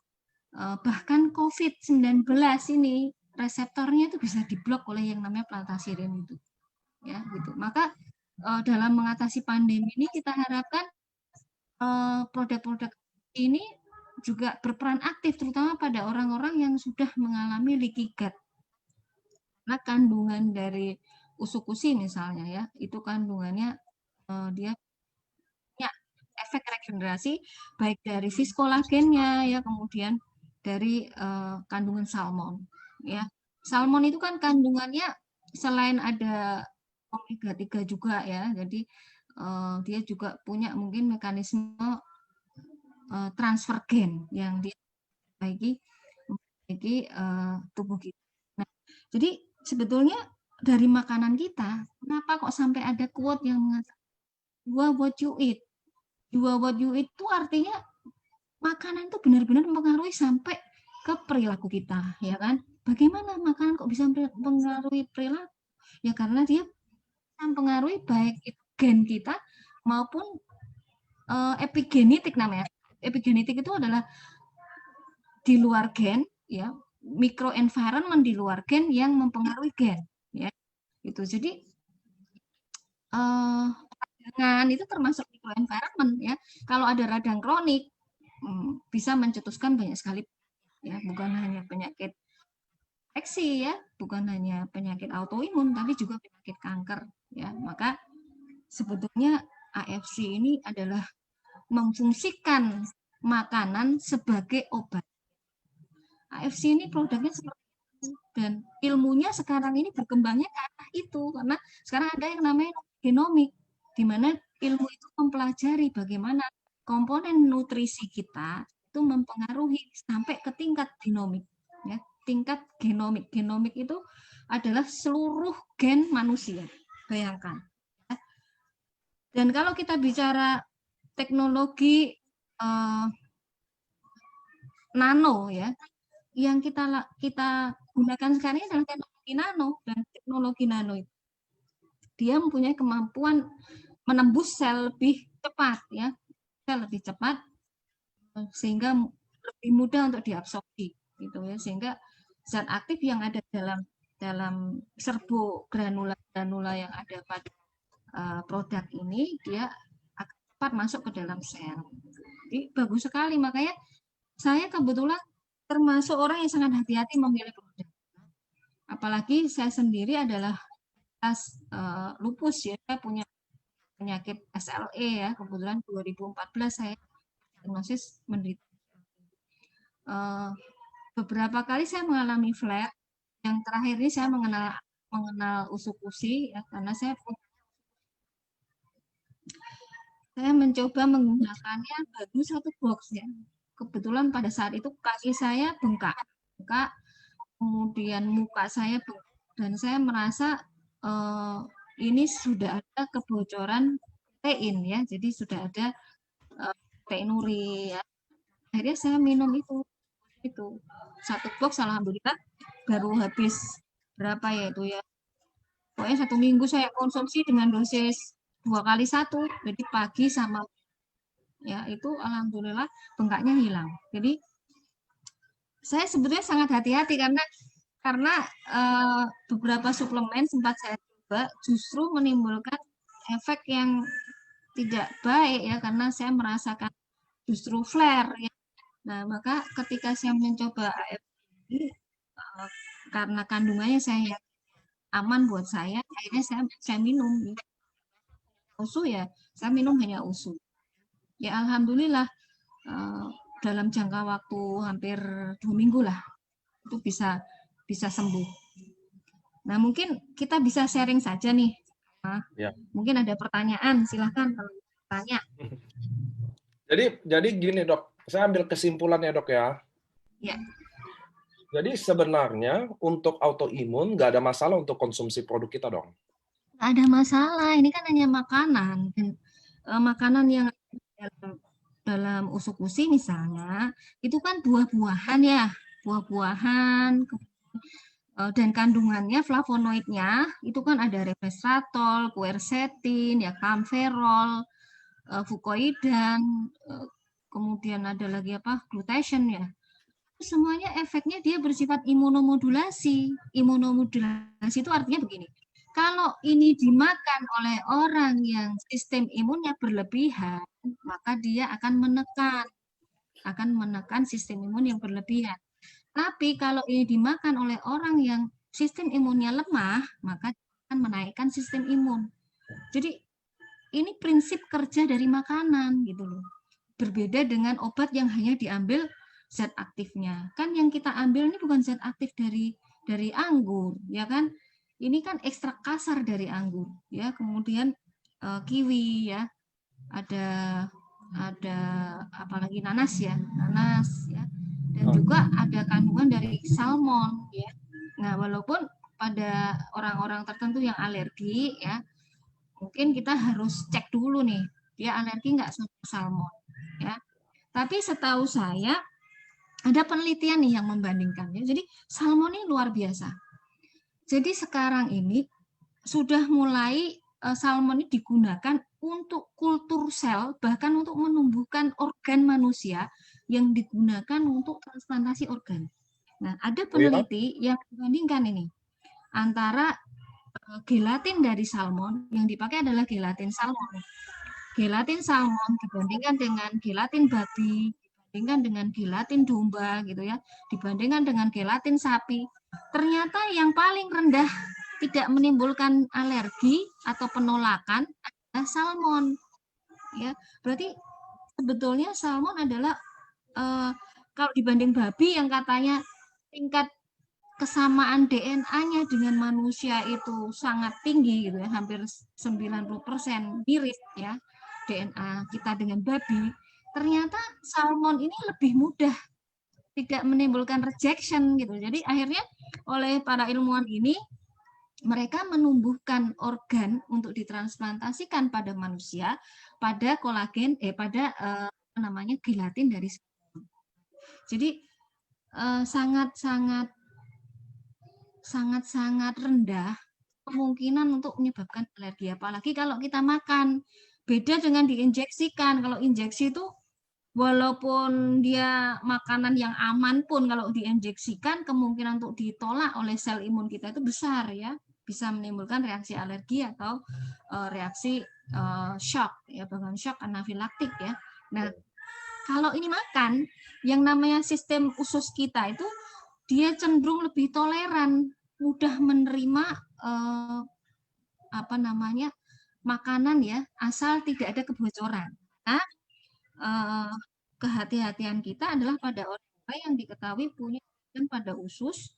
Bahkan COVID-19 ini reseptornya itu bisa diblok oleh yang namanya plantasirin itu ya gitu. Maka dalam mengatasi pandemi ini kita harapkan produk-produk ini juga berperan aktif terutama pada orang-orang yang sudah mengalami leaky gut. Nah, kandungan dari usukusi misalnya ya, itu kandungannya dia punya efek regenerasi baik dari viskolagennya ya, kemudian dari kandungan salmon ya. Salmon itu kan kandungannya selain ada omega 3 juga ya, jadi dia juga punya mungkin mekanisme transfer gen yang dia memperbaiki tubuh kita. Nah, jadi sebetulnya dari makanan kita, kenapa kok sampai ada quote yang mengatakan "do what you eat"? Do what you eat itu artinya makanan itu benar-benar mempengaruhi sampai ke perilaku kita, ya kan? Bagaimana makanan kok bisa mempengaruhi perilaku? Ya karena dia mempengaruhi baik itu gen kita maupun epigenetik namanya. Epigenetik itu adalah di luar gen, ya, microenvironment di luar gen yang mempengaruhi gen, ya. Itu jadi radang itu termasuk microenvironment, ya. Kalau ada radang kronik bisa mencetuskan banyak sekali, ya, bukan hanya penyakit infeksi, ya, bukan hanya penyakit autoimun, tapi juga penyakit kanker, ya. Maka sebetulnya AFC ini adalah memfungsikan makanan sebagai obat. AFC ini produknya seperti itu, dan ilmunya sekarang ini berkembangnya ke arah itu, karena sekarang ada yang namanya genomik, di mana ilmu itu mempelajari bagaimana komponen nutrisi kita itu mempengaruhi sampai ke tingkat genomik, ya, tingkat genomik. Genomik itu adalah seluruh gen manusia, bayangkan. Dan kalau kita bicara teknologi nano, ya, yang kita gunakan sekarang ini adalah teknologi nano, dan teknologi nano itu dia mempunyai kemampuan menembus sel lebih cepat, ya, sel lebih cepat sehingga lebih mudah untuk diabsorpsi, gitu ya, sehingga zat aktif yang ada dalam serbuk granula yang ada pada produk ini dia akan cepat masuk ke dalam sel. Jadi bagus sekali, makanya saya kebetulan termasuk orang yang sangat hati-hati memilih produk. Apalagi saya sendiri adalah lupus, ya, saya punya penyakit SLE, ya, kebetulan 2014 saya diagnosis menderita. Beberapa kali saya mengalami flare. Yang terakhir ini saya mengenal usukusi, ya, karena saya mencoba menggunakannya baru 1 box, ya. Kebetulan pada saat itu kaki saya bengkak, kemudian muka saya bengkak, dan saya merasa ini sudah ada kebocoran protein, ya, jadi sudah ada proteinuri, ya. Akhirnya saya minum itu 1 box, alhamdulillah baru habis berapa ya itu, ya, pokoknya 1 minggu saya konsumsi dengan dosis 2 kali 1, jadi pagi sama, ya, itu alhamdulillah bengkaknya hilang. Jadi saya sebetulnya sangat hati-hati karena beberapa suplemen sempat saya coba justru menimbulkan efek yang tidak baik ya, karena saya merasakan justru flare ya. Nah, maka ketika saya mencoba AFP ini, karena kandungannya saya aman buat saya, akhirnya saya minum gitu. USU ya, saya minum hanya USU. Ya alhamdulillah dalam jangka waktu hampir 2 minggu lah itu bisa sembuh. Nah, mungkin kita bisa sharing saja nih. Nah, Ya. mungkin ada pertanyaan, silahkan kalau tanya. Jadi gini dok, saya ambil kesimpulannya dok ya. Ya. Jadi sebenarnya untuk autoimun nggak ada masalah untuk konsumsi produk kita dong. Nggak ada masalah, ini kan hanya makanan. Dan makanan yang dalam usus-usus misalnya, itu kan buah-buahan ya, buah-buahan, dan kandungannya flavonoidnya itu kan ada resveratrol, quercetin, ya camferol, fucoidan, kemudian ada lagi apa glutathione ya. Semuanya efeknya dia bersifat imunomodulasi. Imunomodulasi itu artinya begini. Kalau ini dimakan oleh orang yang sistem imunnya berlebihan, maka dia akan menekan sistem imun yang berlebihan. Tapi kalau ini dimakan oleh orang yang sistem imunnya lemah, maka akan menaikkan sistem imun. Jadi ini prinsip kerja dari makanan gitu loh. Berbeda dengan obat yang hanya diambil zat aktifnya. Kan yang kita ambil ini bukan zat aktif dari anggur, ya kan? Ini kan ekstrak kasar dari anggur, ya. Kemudian kiwi ya. Ada apalagi nanas ya. Dan juga ada kandungan dari salmon ya. Nah, walaupun pada orang-orang tertentu yang alergi ya, mungkin kita harus cek dulu nih, dia alergi nggak sama salmon ya. Tapi setahu saya ada penelitian nih yang membandingkan ya. Jadi salmon ini luar biasa. Jadi sekarang ini sudah mulai salmon ini digunakan untuk kultur sel, bahkan untuk menumbuhkan organ manusia yang digunakan untuk transplantasi organ. Nah, ada peneliti yang membandingkan ini antara gelatin dari salmon, yang dipakai adalah gelatin salmon. Gelatin salmon dibandingkan dengan gelatin babi, dibandingkan dengan gelatin domba gitu ya, dibandingkan dengan gelatin sapi. Ternyata yang paling rendah tidak menimbulkan alergi atau penolakan adalah salmon. Ya, berarti sebetulnya salmon adalah kalau dibanding babi yang katanya tingkat kesamaan DNA-nya dengan manusia itu sangat tinggi gitu ya, hampir 90% mirip ya DNA kita dengan babi. Ternyata salmon ini lebih mudah, tidak menimbulkan rejection gitu. Jadi akhirnya oleh para ilmuwan ini mereka menumbuhkan organ untuk ditransplantasikan pada manusia pada kolagen pada gelatin dari salmon. Jadi sangat rendah kemungkinan untuk menyebabkan alergi, apalagi kalau kita makan. Beda dengan diinjeksikan. Kalau injeksi itu walaupun dia makanan yang aman pun kalau diinjeksikan kemungkinan untuk ditolak oleh sel imun kita itu besar ya, bisa menimbulkan reaksi alergi atau reaksi shock ya, bahkan shock anafilaktik ya. Nah, kalau ini makan yang namanya sistem usus kita itu dia cenderung lebih toleran, mudah menerima makanan ya, asal tidak ada kebocoran. Nah, kehati-hatian kita adalah pada orang yang diketahui punya pada usus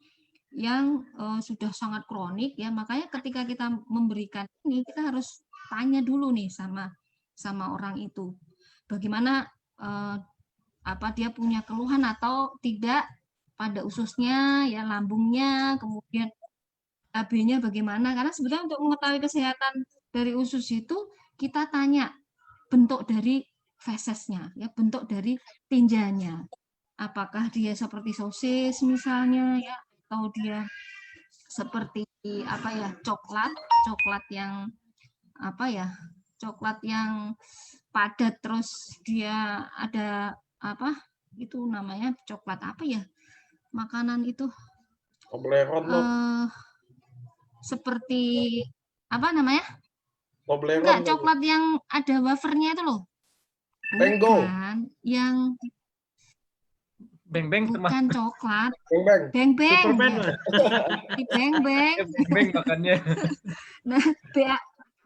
yang sudah sangat kronik ya, makanya ketika kita memberikan ini kita harus tanya dulu nih sama orang itu bagaimana dia punya keluhan atau tidak pada ususnya ya, lambungnya, kemudian AB-nya bagaimana, karena sebetulnya untuk mengetahui kesehatan dari usus itu kita tanya bentuk dari fesesnya ya, bentuk dari tinjanya, apakah dia seperti sosis misalnya ya, atau dia seperti coklat yang coklat yang padat, terus dia ada itu namanya coklat makanan itu seperti Toblerone Enggak, kan? coklat yang ada wafernya itu loh. Bengo. Bukan, yang Beng-beng termasuk bukan coklat. Beng-beng. Beng-beng Superman ya. lah. Di beng-beng. beng makannya. Nah,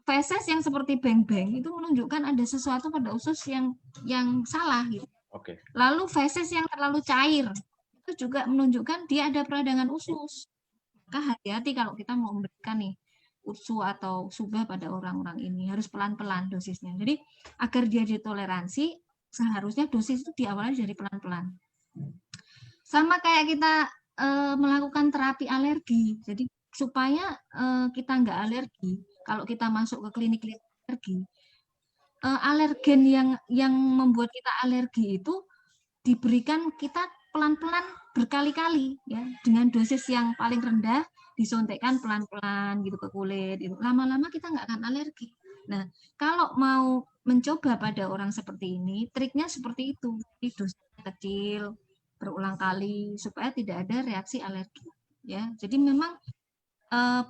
feses yang seperti beng-beng itu menunjukkan ada sesuatu pada usus yang salah gitu. Oke. Lalu feses yang terlalu cair itu juga menunjukkan dia ada peradangan usus. Maka hati-hati kalau kita mau memberikan nih ursu atau subah pada orang-orang ini, harus pelan-pelan dosisnya. Jadi agar dia ditoleransi, seharusnya dosis itu diawali dari pelan-pelan. Sama kayak kita melakukan terapi alergi. Jadi supaya kita nggak alergi, kalau kita masuk ke klinik alergi, alergen yang membuat kita alergi itu diberikan kita pelan-pelan berkali-kali ya, dengan dosis yang paling rendah disuntikkan pelan-pelan gitu ke kulit. Lama-lama kita nggak akan alergi. Nah, kalau mau mencoba pada orang seperti ini, triknya seperti itu. Jadi dosisnya kecil, berulang kali supaya tidak ada reaksi alergi ya. Jadi memang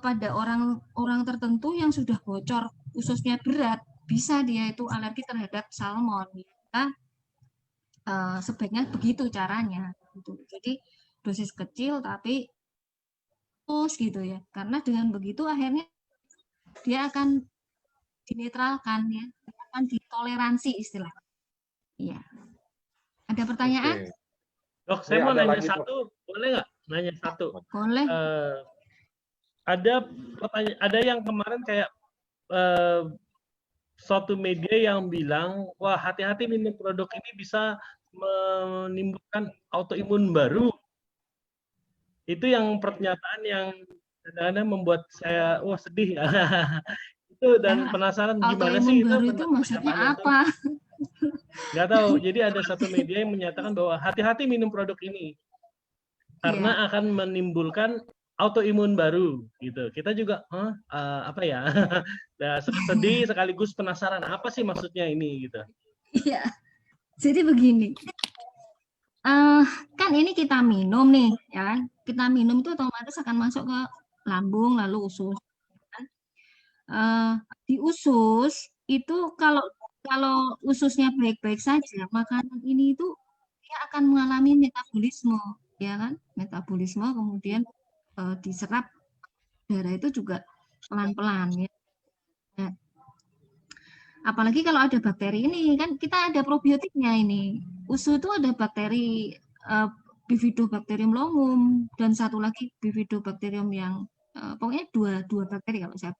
pada orang tertentu yang sudah bocor ususnya berat, bisa dia itu alergi terhadap salmon. Ya. Sebaiknya begitu caranya gitu. Jadi dosis kecil tapi terus gitu ya, karena dengan begitu akhirnya dia akan dinetralkan ya, akan ditoleransi istilah. Iya. Ada pertanyaan? Oke. Dok, saya Ya, mau ada nanya lagi, Dok. satu, boleh nggak? Nanya satu. Boleh. Ada pertanyaan, ada yang kemarin kayak suatu media yang bilang, wah hati-hati minum produk ini bisa menimbulkan autoimun baru. Itu yang pernyataan yang kadang-kadang membuat saya wah sedih ya. Itu dan penasaran gimana Autoimun sih itu baru itu maksudnya apa? Nggak tahu. Jadi ada satu media yang menyatakan bahwa hati-hati minum produk ini karena akan menimbulkan autoimun baru gitu. Kita juga apa ya? Nah, sedih sekaligus penasaran apa sih maksudnya ini gitu. Iya. Jadi begini. Kan ini kita minum nih, ya kan? Kita minum itu otomatis akan masuk ke lambung lalu usus. Di usus itu kalau ususnya baik-baik saja, makanan ini itu dia akan mengalami metabolisme, ya kan? Metabolisme kemudian diserap darah itu juga pelan-pelan ya. Nah, apalagi kalau ada bakteri ini kan kita ada probiotiknya ini. Usus itu ada bakteri Bifidobacterium longum dan satu lagi Bifidobacterium yang pokoknya dua bakteri kalau saya.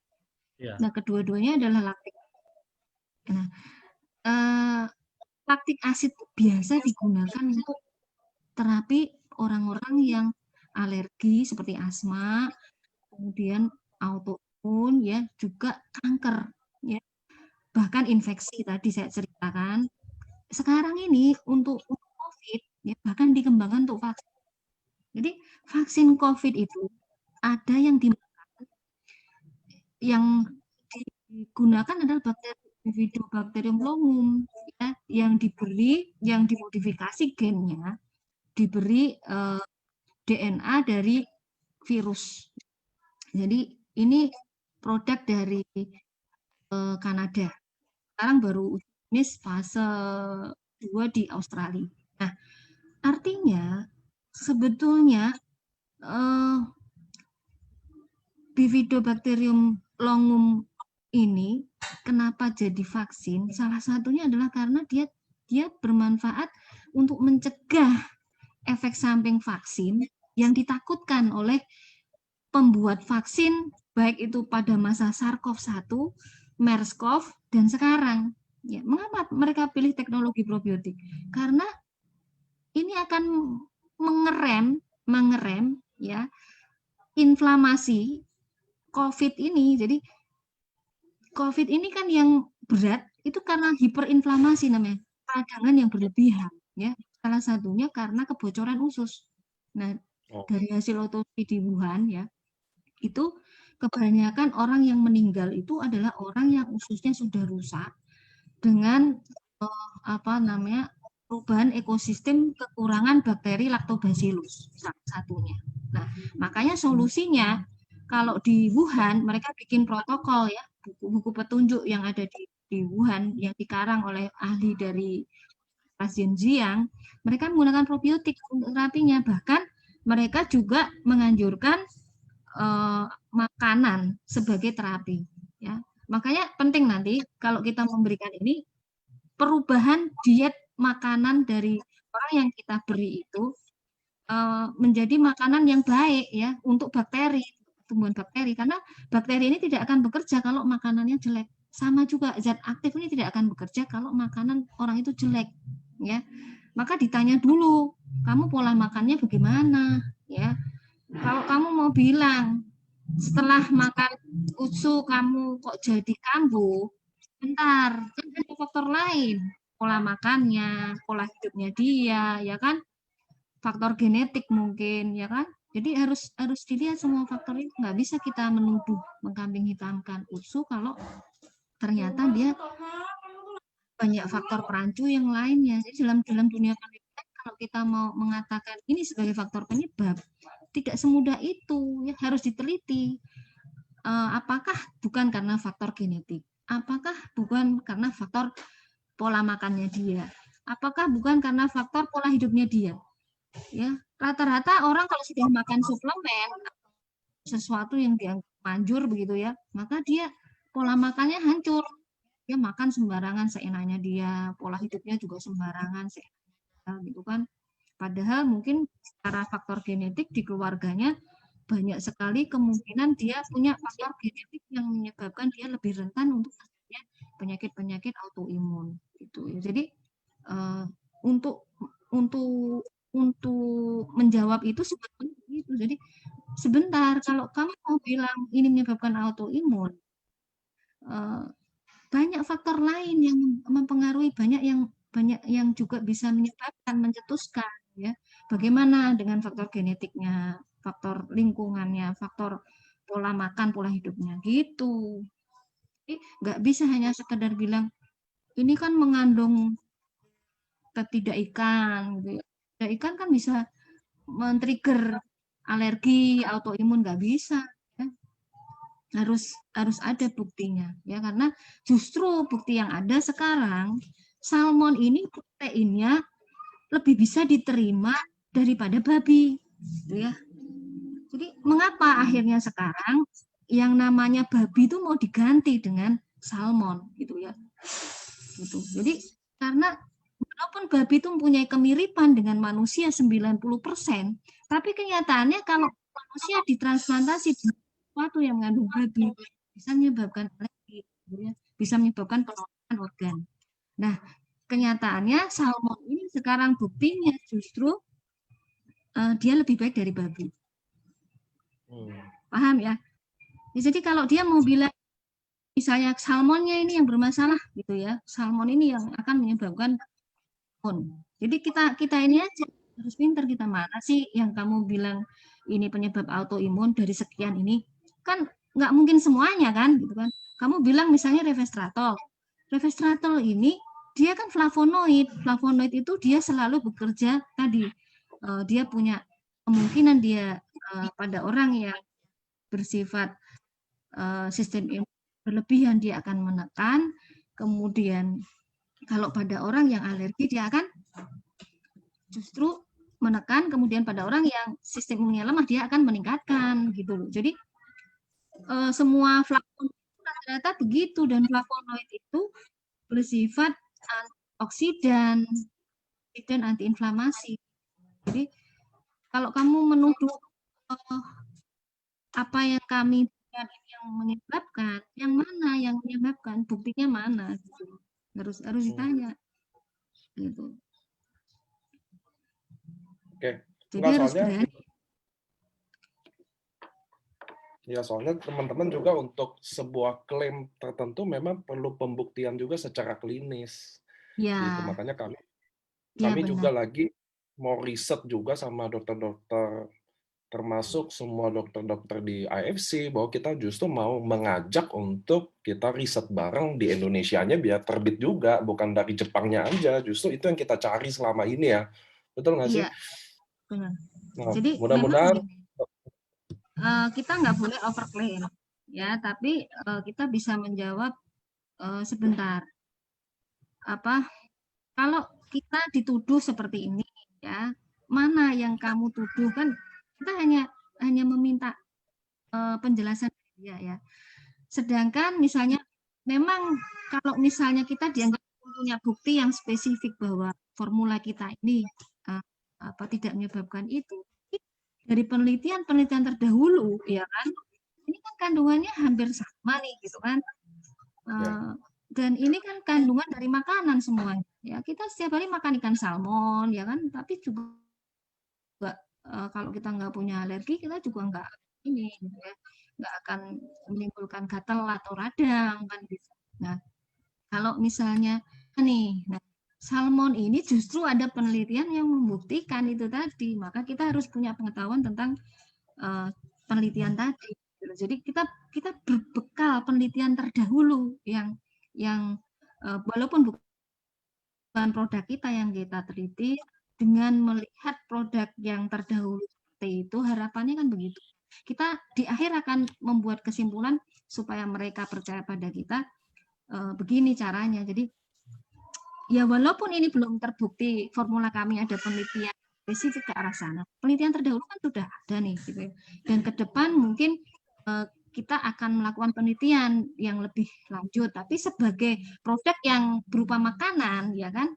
Ya. Nah, kedua-duanya adalah laktik. Nah, laktik asid biasa digunakan untuk terapi orang-orang yang alergi seperti asma, kemudian autoimun ya, juga kanker ya. Bahkan infeksi tadi saya ceritakan. Sekarang ini untuk COVID ya, bahkan dikembangkan untuk vaksin. Jadi vaksin COVID itu ada yang digunakan adalah bakteri Bifidobacterium longum ya, yang dimodifikasi gennya, diberi DNA dari virus. Jadi ini produk dari Kanada. Sekarang baru uji fase 2 di Australia. Nah, artinya sebetulnya Bifidobacterium longum ini kenapa jadi vaksin? Salah satunya adalah karena dia bermanfaat untuk mencegah efek samping vaksin yang ditakutkan oleh pembuat vaksin, baik itu pada masa SARS-CoV-1, MERS-CoV, dan sekarang. Ya, mengapa mereka pilih teknologi probiotik? Karena ini akan mengerem ya inflamasi COVID ini. Jadi COVID ini kan yang berat itu karena hiperinflamasi namanya, peradangan yang berlebihan ya. Salah satunya karena kebocoran usus. Nah, dari hasil otopsi di Wuhan ya, itu kebanyakan orang yang meninggal itu adalah orang yang ususnya sudah rusak dengan perubahan ekosistem, kekurangan bakteri Lactobacillus salah satunya. Nah, makanya solusinya kalau di Wuhan mereka bikin protokol ya, buku-buku petunjuk yang ada di Wuhan yang dikarang oleh ahli dari Zhejiang, mereka menggunakan probiotik untuk terapinya. Bahkan mereka juga menganjurkan makanan sebagai terapi. Ya, makanya penting nanti kalau kita memberikan ini perubahan diet makanan dari orang yang kita beri itu menjadi makanan yang baik ya untuk bakteri, tumbuhan bakteri, karena bakteri ini tidak akan bekerja kalau makanannya jelek. Sama juga zat aktif ini tidak akan bekerja kalau makanan orang itu jelek ya. Maka ditanya dulu, kamu pola makannya bagaimana ya. Kalau kamu mau bilang setelah makan usu kamu kok jadi kambuh, bentar, kan ada faktor lain, pola makannya, pola hidupnya dia, ya kan, faktor genetik mungkin, ya kan. Jadi harus dilihat semua faktor itu, nggak bisa kita menuduh mengkambing hitamkan usu kalau ternyata dia banyak faktor perancu yang lainnya. Jadi dalam dunia penelitian kalau kita mau mengatakan ini sebagai faktor penyebab, tidak semudah itu, ya harus diteliti. Apakah bukan karena faktor genetik? Apakah bukan karena faktor pola makannya dia? Apakah bukan karena faktor pola hidupnya dia? Ya, rata-rata orang kalau sudah makan suplemen sesuatu yang dianggap manjur begitu ya, maka dia pola makannya hancur. Dia makan sembarangan seenaknya dia, pola hidupnya juga sembarangan seenaknya gitu kan. Padahal mungkin secara faktor genetik di keluarganya banyak sekali kemungkinan dia punya faktor genetik yang menyebabkan dia lebih rentan untuk penyakit-penyakit autoimun gitu ya. Jadi untuk menjawab itu sebetulnya itu. Jadi sebentar, kalau kamu mau bilang ini menyebabkan autoimun, banyak faktor lain yang mempengaruhi, banyak yang juga bisa menyebabkan, mencetuskan ya. Bagaimana dengan faktor genetiknya, faktor lingkungannya, faktor pola makan, pola hidupnya gitu. Jadi nggak bisa hanya sekedar bilang ini kan mengandung peptida ikan gitu ya. Peptida ikan kan bisa men-trigger alergi, autoimun, nggak bisa ya. Harus ada buktinya ya, karena justru bukti yang ada sekarang salmon ini proteinnya lebih bisa diterima daripada babi gitu ya. Jadi mengapa akhirnya sekarang yang namanya babi itu mau diganti dengan salmon gitu ya. Gitu. Jadi karena walaupun babi itu mempunyai kemiripan dengan manusia 90%, tapi kenyataannya kalau manusia ditransplantasi sesuatu yang mengandung babi bisa menyebabkan alergi, gitu ya. Bisa menyebabkan penolakan organ. Nah, kenyataannya salmon ini sekarang buktinya justru dia lebih baik dari babi. Paham ya? Jadi kalau dia mau bilang misalnya salmonnya ini yang bermasalah gitu ya, salmon ini yang akan menyebabkan jadi kita ini aja harus pintar, kita mana sih yang kamu bilang ini penyebab autoimun dari sekian ini, kan nggak mungkin semuanya kan gitu kan. Kamu bilang misalnya resveratrol ini dia kan flavonoid itu dia selalu bekerja tadi, dia punya kemungkinan dia pada orang yang bersifat sistem imun berlebihan dia akan menekan, kemudian kalau pada orang yang alergi dia akan justru menekan, kemudian pada orang yang sistem imunnya lemah dia akan meningkatkan gitu loh. Jadi semua flavonoid rata-rata begitu, dan flavonoid itu bersifat antioksidan dan antiinflamasi. Jadi kalau kamu menuduh apa yang kami bukan yang menyebabkan, yang mana yang menyebabkan, buktinya mana gitu. Harus ditanya gitu. Oke. Jadi harus berani. Ya, soalnya teman-teman juga untuk sebuah klaim tertentu memang perlu pembuktian juga secara klinis. Ya. Gitu. Makanya kami benar. juga lagi mau riset juga sama dokter-dokter, termasuk semua dokter-dokter di IFC, bahwa kita justru mau mengajak untuk kita riset bareng di Indonesianya biar terbit juga, bukan dari Jepangnya aja. Justru itu yang kita cari selama ini ya. Betul nggak sih? Iya, benar. Nah, jadi mudah-mudahan kita nggak boleh overclaim. ya, tapi kita bisa menjawab sebentar. Kalau kita dituduh seperti ini, ya, mana yang kamu tuduh, kan kita hanya meminta penjelasan dia, ya. Sedangkan misalnya memang kalau misalnya kita dianggap punya bukti yang spesifik bahwa formula kita ini tidak menyebabkan itu, dari penelitian terdahulu, ya kan, ini kan kandungannya hampir sama nih, gitu kan. Dan ini kan kandungan dari makanan semuanya, ya. Kita setiap hari makan ikan salmon, ya kan, tapi juga kalau kita nggak punya alergi, kita juga nggak ini, gitu ya, nggak akan menimbulkan gatal atau radang, kan gitu. Nah, kalau misalnya nih, salmon ini justru ada penelitian yang membuktikan itu tadi, maka kita harus punya pengetahuan tentang penelitian tadi. Jadi kita berbekal penelitian terdahulu yang walaupun bukan produk kita yang kita teliti, dengan melihat produk yang terdahulu seperti itu, harapannya kan begitu. Kita di akhir akan membuat kesimpulan supaya mereka percaya pada kita, begini caranya. Jadi ya walaupun ini belum terbukti formula kami ada penelitian spesifik ke arah sana, penelitian terdahulu kan sudah ada nih, gitu ya. Dan ke depan mungkin kita akan melakukan penelitian yang lebih lanjut, tapi sebagai produk yang berupa makanan, ya kan.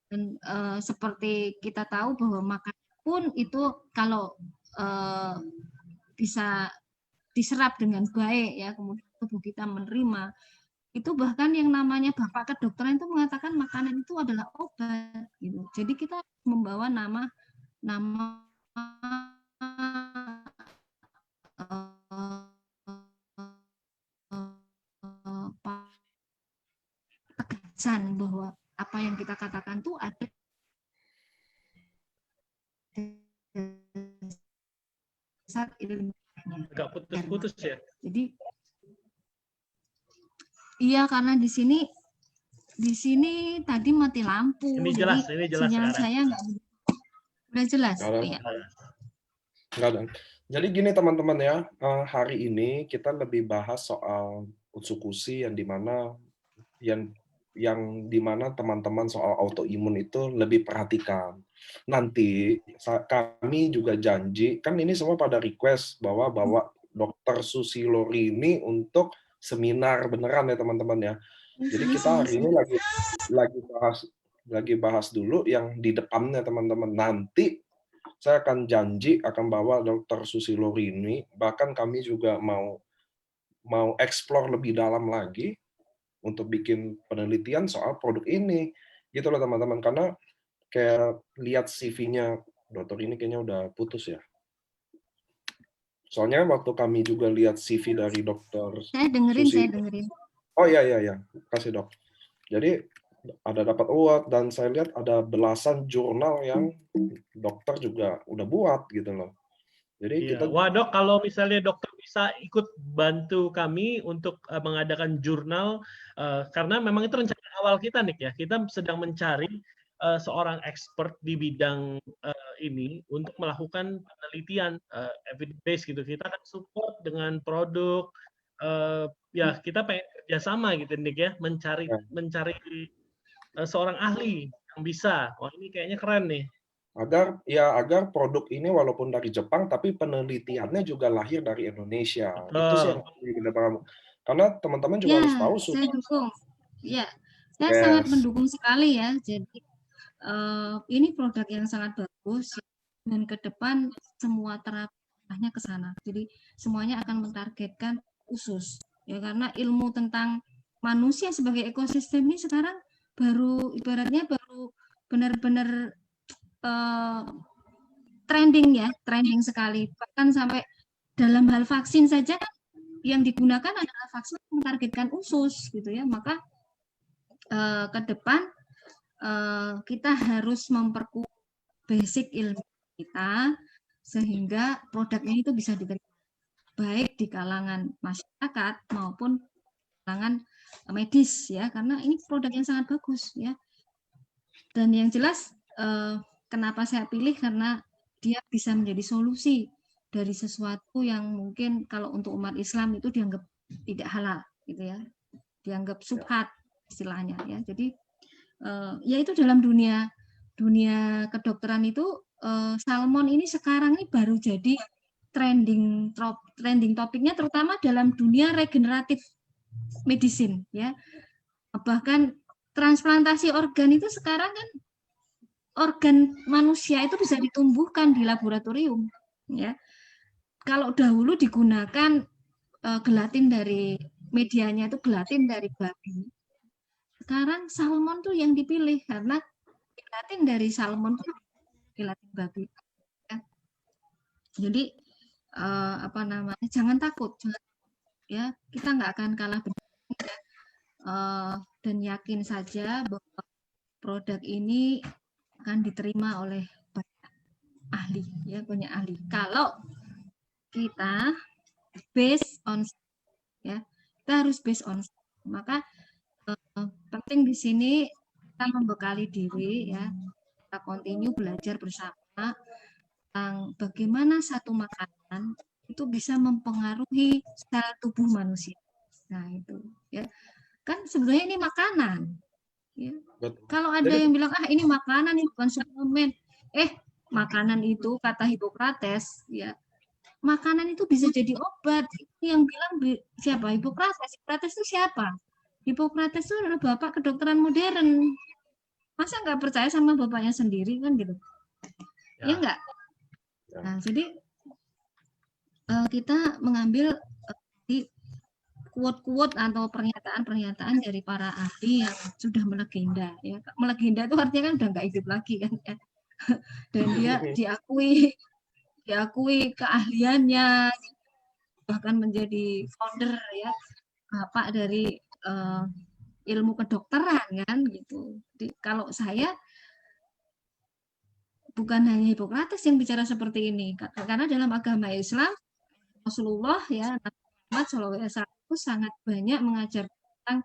Dan seperti kita tahu bahwa makanan pun itu kalau bisa diserap dengan baik, ya, kemudian tubuh kita menerima, itu bahkan yang namanya bapak kedokteran itu mengatakan makanan itu adalah obat, gitu. Jadi kita membawa nama tegasan bahwa apa yang kita katakan itu ada saat ilmiahnya. Agak putus-putus ya. Jadi iya, karena di sini tadi mati lampu. Ini jelas sinyal saya nggak udah jelas. Nggak ada. Jadi gini teman-teman ya, hari ini kita lebih bahas soal utsukushi yang dimana teman-teman soal autoimun itu lebih perhatikan. Nanti kami juga janji, kan ini semua pada request bawa Dr. Susilo ini untuk seminar beneran ya teman-teman ya. Jadi kita hari ini lagi bahas dulu yang di depannya teman-teman. Nanti saya akan janji akan bawa Dr. Susilo ini, bahkan kami juga mau explore lebih dalam lagi untuk bikin penelitian soal produk ini. Gitu loh teman-teman, karena kayak lihat CV-nya dokter ini kayaknya udah putus ya. Soalnya waktu kami juga lihat CV dari dokter saya dengerin. Oh iya, kasih dok. Jadi ada dapat award dan saya lihat ada belasan jurnal yang dokter juga udah buat gitu loh. Jadi kita wah dok, kalau misalnya dokter bisa ikut bantu kami untuk mengadakan jurnal, karena memang itu rencana awal kita nih ya, kita sedang mencari seorang expert di bidang ini untuk melakukan penelitian evidence based gitu. Kita akan support dengan produk, ya kita pengen kerjasama gitu Nick ya, mencari seorang ahli yang bisa. Wah ini kayaknya keren nih. Agar produk ini walaupun dari Jepang tapi penelitiannya juga lahir dari Indonesia. Itu sih yang karena teman-teman juga harus tahu. Saya dukung. Ya, saya sangat mendukung sekali ya. Jadi ini produk yang sangat bagus dan ke depan semua terapinya ke sana. Jadi semuanya akan mentargetkan usus ya, karena ilmu tentang manusia sebagai ekosistem ini sekarang ibaratnya baru benar-benar trending sekali. Bahkan sampai dalam hal vaksin saja yang digunakan adalah vaksin yang mentargetkan usus gitu ya. Maka ke depan kita harus memperkuat basic ilmu kita sehingga produk ini itu bisa diterima baik di kalangan masyarakat maupun kalangan medis ya, karena ini produk yang sangat bagus ya. Dan yang jelas kenapa saya pilih, karena dia bisa menjadi solusi dari sesuatu yang mungkin kalau untuk umat Islam itu dianggap tidak halal gitu ya, dianggap subhat istilahnya ya. Jadi ya itu dalam dunia kedokteran itu salmon ini sekarang ini baru jadi trending topiknya, terutama dalam dunia regeneratif medicine ya. Bahkan transplantasi organ itu sekarang kan organ manusia itu bisa ditumbuhkan di laboratorium ya. Kalau dahulu digunakan gelatin dari medianya itu gelatin dari babi, sekarang salmon tuh yang dipilih karena gelatin dari salmon tuh gelatin babi ya. Jadi jangan takut ya, kita nggak akan kalah dan yakin saja bahwa produk ini akan diterima oleh banyak ahli ya, banyak ahli. Kalau kita based on ya, kita harus based on, maka penting di sini kita membekali diri ya, kita continue belajar bersama tentang bagaimana satu makanan itu bisa mempengaruhi sel tubuh manusia. Nah itu ya, kan sebenarnya ini makanan ya. Kalau ada yang bilang ini makanan, ini bukan suplemen, makanan itu kata Hippocrates ya, makanan itu bisa jadi obat. Yang bilang siapa? Hippocrates. Hippocrates itu siapa? Hippocrates itu adalah bapak kedokteran modern. Masa nggak percaya sama bapaknya sendiri kan gitu? Ya enggak. Nah, jadi kita mengambil quote-quote atau pernyataan-pernyataan dari para ahli yang sudah melegenda ya. Melegenda itu artinya kan udah nggak hidup lagi kan ya. Dan dia diakui keahliannya, bahkan menjadi founder ya, bapak dari ilmu kedokteran kan gitu. Jadi, kalau saya bukan hanya Hippocrates yang bicara seperti ini, karena dalam agama Islam Rasulullah ya, Muhammad SAW itu sangat banyak mengajar tentang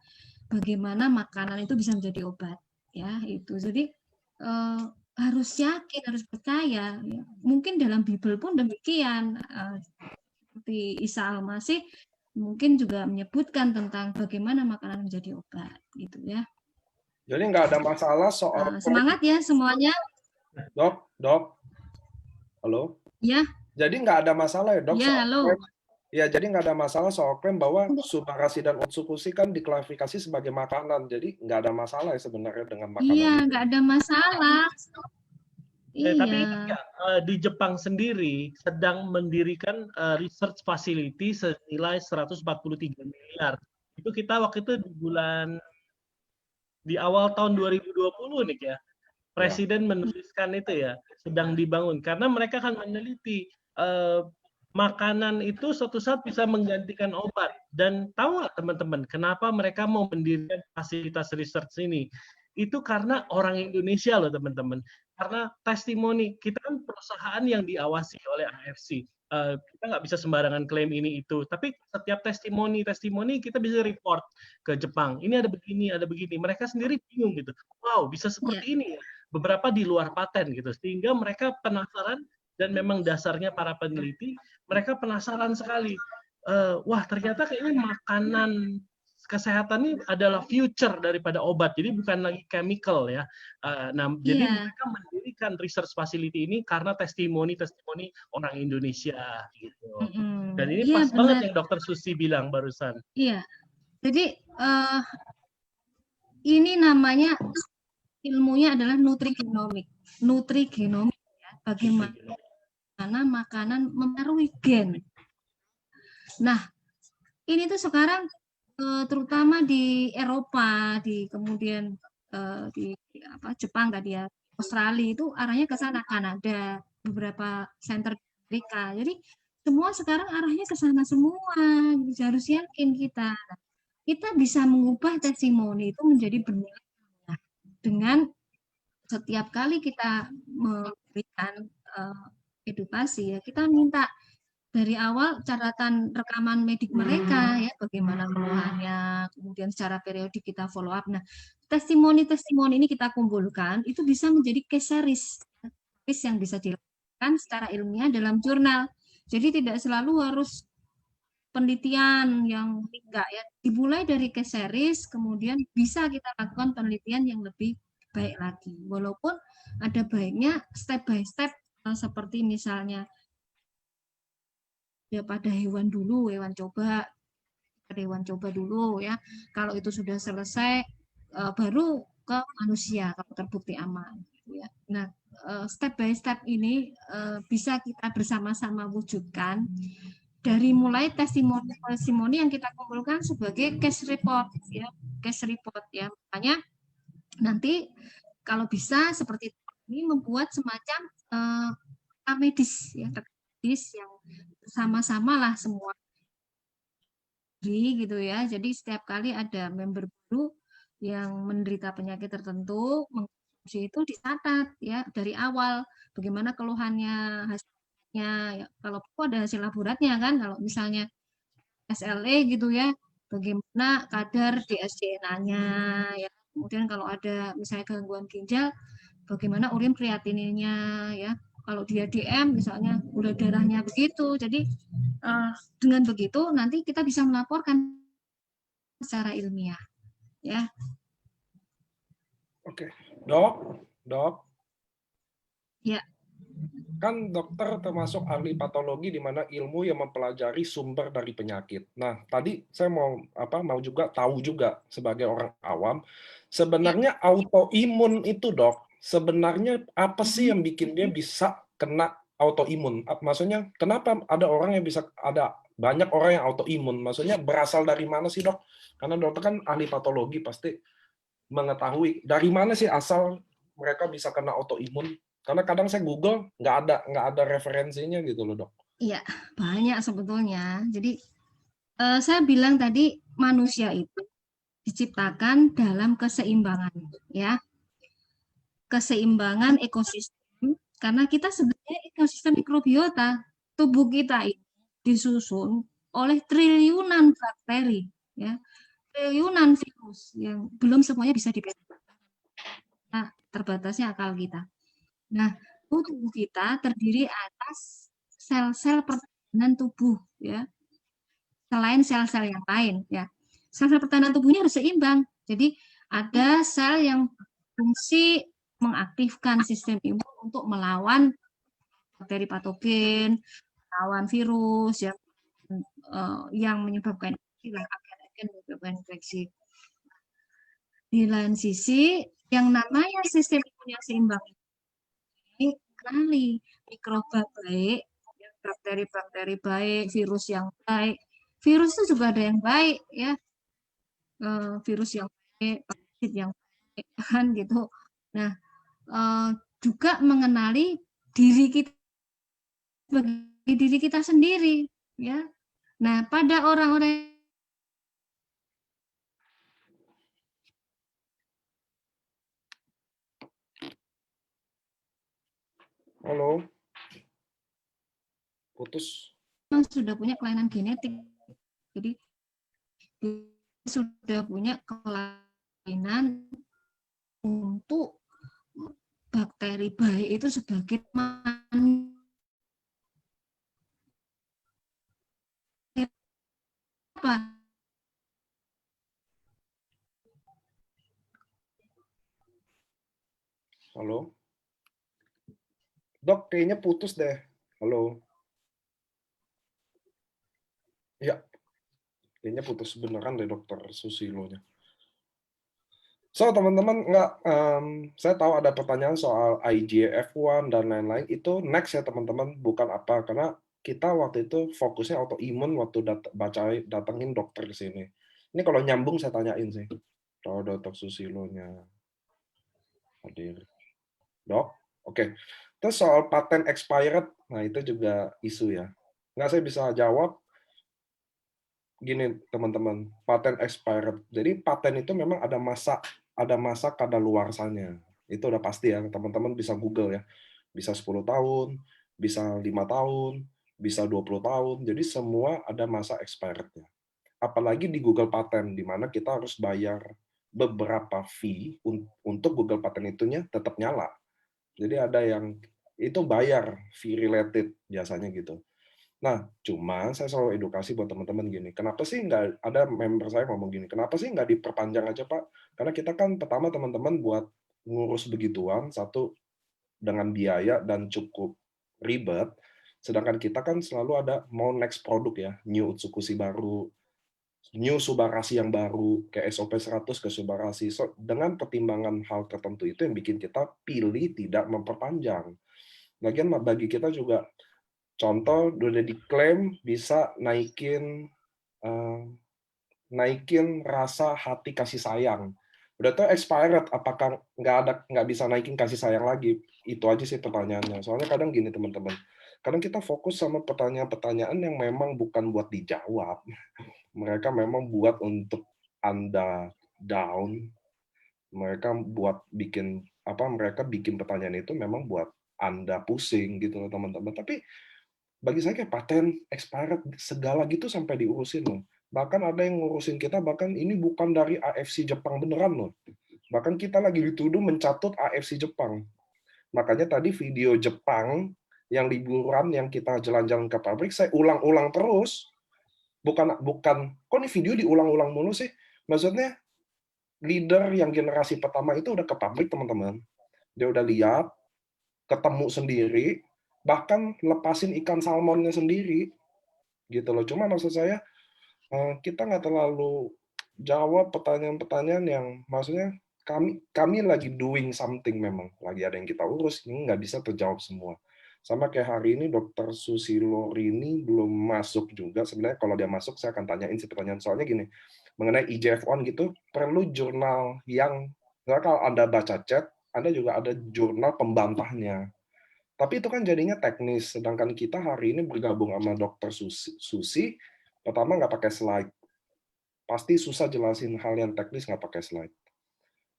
bagaimana makanan itu bisa menjadi obat ya itu. Jadi harus yakin, harus percaya ya. Mungkin dalam Bible pun demikian, seperti Isa Al-Masih mungkin juga menyebutkan tentang bagaimana makanan menjadi obat gitu ya. Jadi nggak ada masalah soal semangat ya semuanya. Dok, halo. Ya. Jadi nggak ada masalah ya dok. Ya, halo. Ya, jadi nggak ada masalah soal klaim bahwa Submarasi dan Otsukushi kan diklarifikasi sebagai makanan. Jadi nggak ada masalah ya sebenarnya dengan makanan. Iya, nggak ada masalah. Tapi di Jepang sendiri sedang mendirikan research facility senilai 143 miliar. Itu kita waktu itu di awal tahun 2020 nih ya. Presiden menuliskan itu ya, sedang dibangun. Karena mereka akan meneliti makanan itu suatu saat bisa menggantikan obat. Dan tahu nggak teman-teman, kenapa mereka mau mendirikan fasilitas research ini? Itu karena orang Indonesia loh teman-teman. Karena testimoni, kita kan perusahaan yang diawasi oleh AFC. Kita nggak bisa sembarangan klaim ini itu. Tapi setiap testimoni kita bisa report ke Jepang. Ini ada begini. Mereka sendiri bingung gitu. Wow, bisa seperti ini ya. Beberapa di luar paten gitu. Sehingga mereka penasaran, dan memang dasarnya para peneliti, mereka penasaran sekali. Wah, ternyata kayaknya makanan kesehatan ini adalah future daripada obat. Jadi bukan lagi chemical ya. Jadi mereka mendirikan research facility ini karena testimoni orang Indonesia gitu. Dan ini pas banget yang Dr. Susi bilang barusan. Iya. Jadi ini namanya ilmunya adalah nutrigenomik ya. Bagaimana makanan mempengaruhi gen. Nah, ini tuh sekarang terutama di Eropa, kemudian di Jepang tadi ya, Australia itu arahnya ke sana, Kanada, beberapa center di Amerika. Jadi semua sekarang arahnya ke sana semua. Harus yakin kita bisa mengubah testimoni itu menjadi benar. Dengan setiap kali kita memberikan edukasi ya, kita minta dari awal catatan rekaman medik mereka ya, bagaimana keluhannya, kemudian secara periodik kita follow up. Nah, testimoni ini kita kumpulkan, itu bisa menjadi case series yang bisa dilakukan secara ilmiah dalam jurnal. Jadi tidak selalu harus penelitian yang enggak ya, dimulai dari case series, kemudian bisa kita lakukan penelitian yang lebih baik lagi. Walaupun ada baiknya step by step, seperti misalnya ya pada hewan dulu, hewan coba dulu ya. Kalau itu sudah selesai, baru ke manusia kalau terbukti aman. Ya. Nah, step by step ini bisa kita bersama-sama wujudkan dari mulai testimoni yang kita kumpulkan sebagai case report ya, Makanya nanti kalau bisa seperti ini membuat semacam medis ya, yang bersama-sama lah semua gitu ya. Jadi setiap kali ada member baru yang menderita penyakit tertentu, mengkonsumsi itu dicatat ya dari awal bagaimana keluhannya, hasilnya ya, kalau ada hasil laboratnya kan, kalau misalnya SLE gitu ya, bagaimana kadar DSDNA-nya ya. Kemudian kalau ada misalnya gangguan ginjal, bagaimana urin kreatininnya ya. Kalau dia DM misalnya gula darahnya begitu. Jadi dengan begitu nanti kita bisa melaporkan secara ilmiah ya. Oke, Dok. Ya. Kan dokter termasuk ahli patologi di mana ilmu yang mempelajari sumber dari penyakit. Nah, tadi saya mau juga tahu juga sebagai orang awam, sebenarnya autoimun itu, Dok, sebenarnya apa sih yang bikin dia bisa kena autoimun? Maksudnya kenapa ada banyak orang yang autoimun? Maksudnya berasal dari mana sih, Dok? Karena dokter kan ahli patologi, pasti mengetahui dari mana sih asal mereka bisa kena autoimun. Karena kadang saya Google nggak ada referensinya gitu loh, Dok. Iya, banyak sebetulnya. Jadi saya bilang tadi manusia itu diciptakan dalam keseimbangan ya. Keseimbangan ekosistem, karena kita sebenarnya ekosistem mikrobiota, tubuh kita ini disusun oleh triliunan bakteri ya, triliunan virus yang belum semuanya bisa dibedakan. Nah, terbatasnya akal kita. Nah, tubuh kita terdiri atas sel-sel pertahanan tubuh ya. Selain sel-sel yang lain ya. Sel-sel pertahanan tubuhnya harus seimbang. Jadi ada sel yang fungsi mengaktifkan sistem imun untuk melawan bakteri patogen, melawan virus yang menyebabkan agen menyebabkan infeksi. Di lain sisi, yang namanya sistem imun yang seimbang ini kali mikroba baik, bakteri-bakteri baik, virus yang baik. Virus itu juga ada yang baik ya, virus yang baik, parasit yang baik kan gitu. Nah, juga mengenali diri kita sebagai diri kita sendiri ya. Nah, pada orang-orang Halo. Putus. yang sudah punya kelainan genetik. Jadi sudah punya kelainan untuk bakteri baik itu sebagai apa? Halo. Dok, kayaknya putus deh. Halo. Ya, kayaknya putus beneran deh dokter Susilo-nya. So, teman-teman, saya tahu ada pertanyaan soal IGF-1 dan lain-lain. Itu next ya, teman-teman. Bukan apa, karena kita waktu itu fokusnya autoimun waktu datangin dokter ke sini. Ini kalau nyambung saya tanyain sih. Kalau dokter Susilo-nya hadir. Dok? Oke. Terus soal patent expired, nah itu juga isu ya. Nggak saya bisa jawab, gini teman-teman, patent expired. Jadi paten itu memang ada masa kadaluarsanya. Itu udah pasti ya, teman-teman bisa Google ya. Bisa 10 tahun, bisa 5 tahun, bisa 20 tahun. Jadi semua ada masa expirednya. Apalagi di Google Patent, di mana kita harus bayar beberapa fee untuk Google Patent itunya tetap nyala. Jadi ada yang itu bayar fee related biasanya gitu. Nah, cuma saya selalu edukasi buat teman-teman gini, kenapa sih nggak ada member saya ngomong gini, kenapa sih nggak diperpanjang aja Pak? Karena kita kan pertama teman-teman buat ngurus begituan, satu dengan biaya dan cukup ribet, sedangkan kita kan selalu ada mau next produk ya, new Utsukushi baru, new Subarasi yang baru, kayak SOP 100 ke Subarasi. So, dengan pertimbangan hal tertentu itu yang bikin kita pilih tidak memperpanjang. Lagian bagi kita juga, contoh udah diklaim bisa naikin rasa hati kasih sayang. Udah tuh expired, apakah nggak bisa naikin kasih sayang lagi? Itu aja sih pertanyaannya. Soalnya kadang gini teman-teman, kadang kita fokus sama pertanyaan-pertanyaan yang memang bukan buat dijawab. Mereka memang buat untuk Anda down. Mereka bikin pertanyaan itu memang buat Anda pusing gitu loh teman-teman. Tapi bagi saya kayak paten, expired, segala gitu sampai diurusin loh. Bahkan ada yang ngurusin kita, bahkan ini bukan dari AFC Jepang beneran loh. Bahkan kita lagi dituduh mencatut AFC Jepang. Makanya tadi video Jepang yang liburan yang kita jalan-jalan ke pabrik, saya ulang-ulang terus. Bukan, kok ini video diulang-ulang mulu sih? Maksudnya, leader yang generasi pertama itu udah ke pabrik, teman-teman. Dia udah lihat, ketemu sendiri, bahkan lepasin ikan salmonnya sendiri. Gitu loh. Cuma maksud saya, kita nggak terlalu jawab pertanyaan-pertanyaan yang maksudnya kami lagi doing something memang. Lagi ada yang kita urus, ini nggak bisa terjawab semua. Sama kayak hari ini Dr. Susilo Rini belum masuk juga. Sebenarnya kalau dia masuk, saya akan tanyain si pertanyaan. Soalnya gini, mengenai IJF-1 gitu, perlu jurnal yang, kalau Anda baca chat, Anda juga ada jurnal pembantahnya. Tapi itu kan jadinya teknis, sedangkan kita hari ini bergabung sama Dr. Susi, pertama nggak pakai slide. Pasti susah jelasin hal yang teknis nggak pakai slide.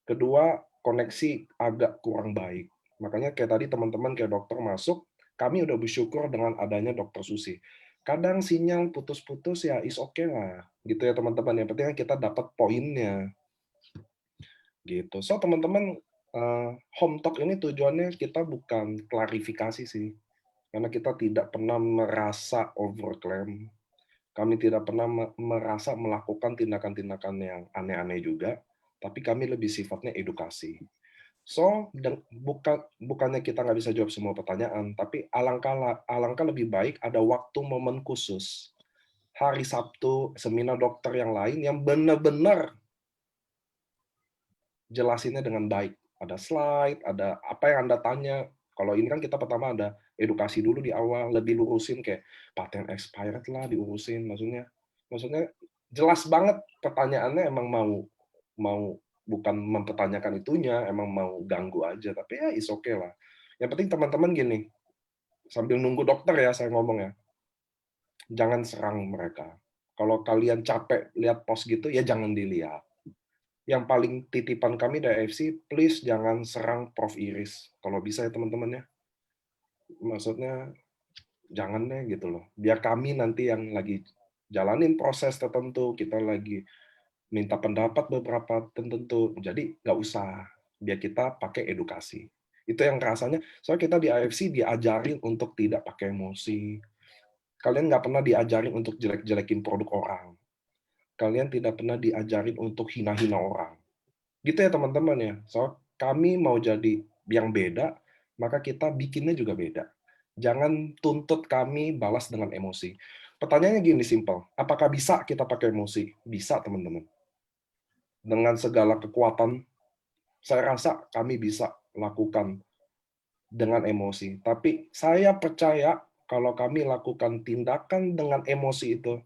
Kedua, koneksi agak kurang baik. Makanya kayak tadi teman-teman kayak dokter masuk, kami udah bersyukur dengan adanya Dr. Susi. Kadang sinyal putus-putus ya is okay lah. Gitu ya teman-teman. Yang penting kita dapat poinnya. Gitu. So teman-teman, home talk ini tujuannya kita bukan klarifikasi sih. Karena kita tidak pernah merasa overclaim. Kami tidak pernah merasa melakukan tindakan-tindakan yang aneh-aneh juga, tapi kami lebih sifatnya edukasi. So, bukannya kita nggak bisa jawab semua pertanyaan, tapi alangkah lebih baik ada waktu momen khusus. Hari Sabtu, seminar dokter yang lain yang benar-benar jelasinnya dengan baik. Ada slide, ada apa yang Anda tanya. Kalau ini kan kita pertama ada edukasi dulu di awal, lebih lurusin kayak patent expired lah diurusin. Maksudnya jelas banget pertanyaannya, emang mau bukan mempertanyakan itunya, emang mau ganggu aja. Tapi ya is okay lah. Yang penting teman-teman gini, sambil nunggu dokter ya saya ngomong ya, jangan serang mereka. Kalau kalian capek lihat post gitu, ya jangan dilihat. Yang paling titipan kami dari AFC, please jangan serang Prof. Iris. Kalau bisa ya teman-teman ya. Maksudnya, jangan deh gitu loh. Biar kami nanti yang lagi jalanin proses tertentu, kita lagi minta pendapat beberapa tertentu. Jadi nggak usah. Biar kita pakai edukasi. Itu yang rasanya, soalnya kita di AFC diajarin untuk tidak pakai emosi. Kalian nggak pernah diajarin untuk jelek-jelekin produk orang. Kalian tidak pernah diajarin untuk hina-hina orang. Gitu ya teman-teman ya. So, kami mau jadi yang beda, maka kita bikinnya juga beda. Jangan tuntut kami balas dengan emosi. Pertanyaannya gini simple, apakah bisa kita pakai emosi? Bisa teman-teman. Dengan segala kekuatan, saya rasa kami bisa lakukan dengan emosi. Tapi saya percaya kalau kami lakukan tindakan dengan emosi itu,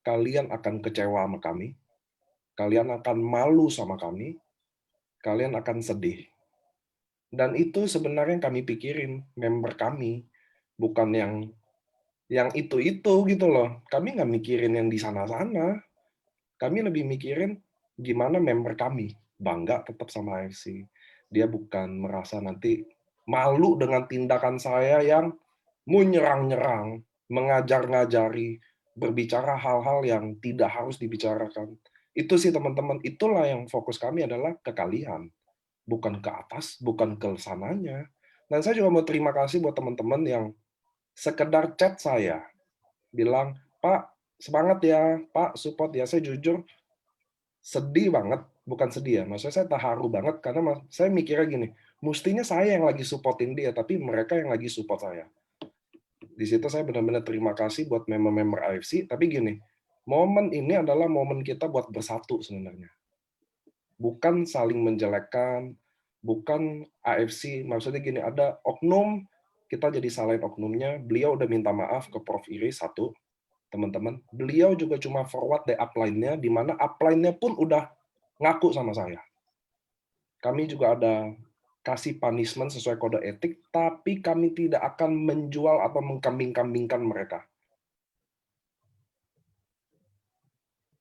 kalian akan kecewa sama kami, kalian akan malu sama kami, kalian akan sedih. Dan itu sebenarnya yang kami pikirin, member kami, bukan yang itu gitu loh. Kami nggak mikirin yang di sana-sana. Kami lebih mikirin gimana member kami bangga tetap sama AFC. Dia bukan merasa nanti malu dengan tindakan saya yang menyerang-nyerang, mengajar-ngajari, berbicara hal-hal yang tidak harus dibicarakan. Itu sih teman-teman, itulah yang fokus kami adalah ke kalian. Bukan ke atas, bukan ke sananya. Dan saya juga mau terima kasih buat teman-teman yang sekedar chat saya. bilang, Pak, semangat ya, Pak, support ya. Saya jujur sedih banget, bukan sedih ya, maksudnya saya terharu banget karena saya mikirnya gini, mestinya saya yang lagi supportin dia, tapi mereka yang lagi support saya. Di situ saya benar-benar terima kasih buat member-member AFC, tapi gini, momen ini adalah momen kita buat bersatu sebenarnya. Bukan saling menjelekkan, bukan AFC, maksudnya gini, ada oknum, kita jadi salahin oknumnya, beliau udah minta maaf ke Prof. Iris, satu, teman-teman. Beliau juga cuma forward the upline-nya, di mana upline-nya pun udah ngaku sama saya. Kami juga ada kasih punishment sesuai kode etik, tapi kami tidak akan menjual atau mengkambing-kambingkan mereka.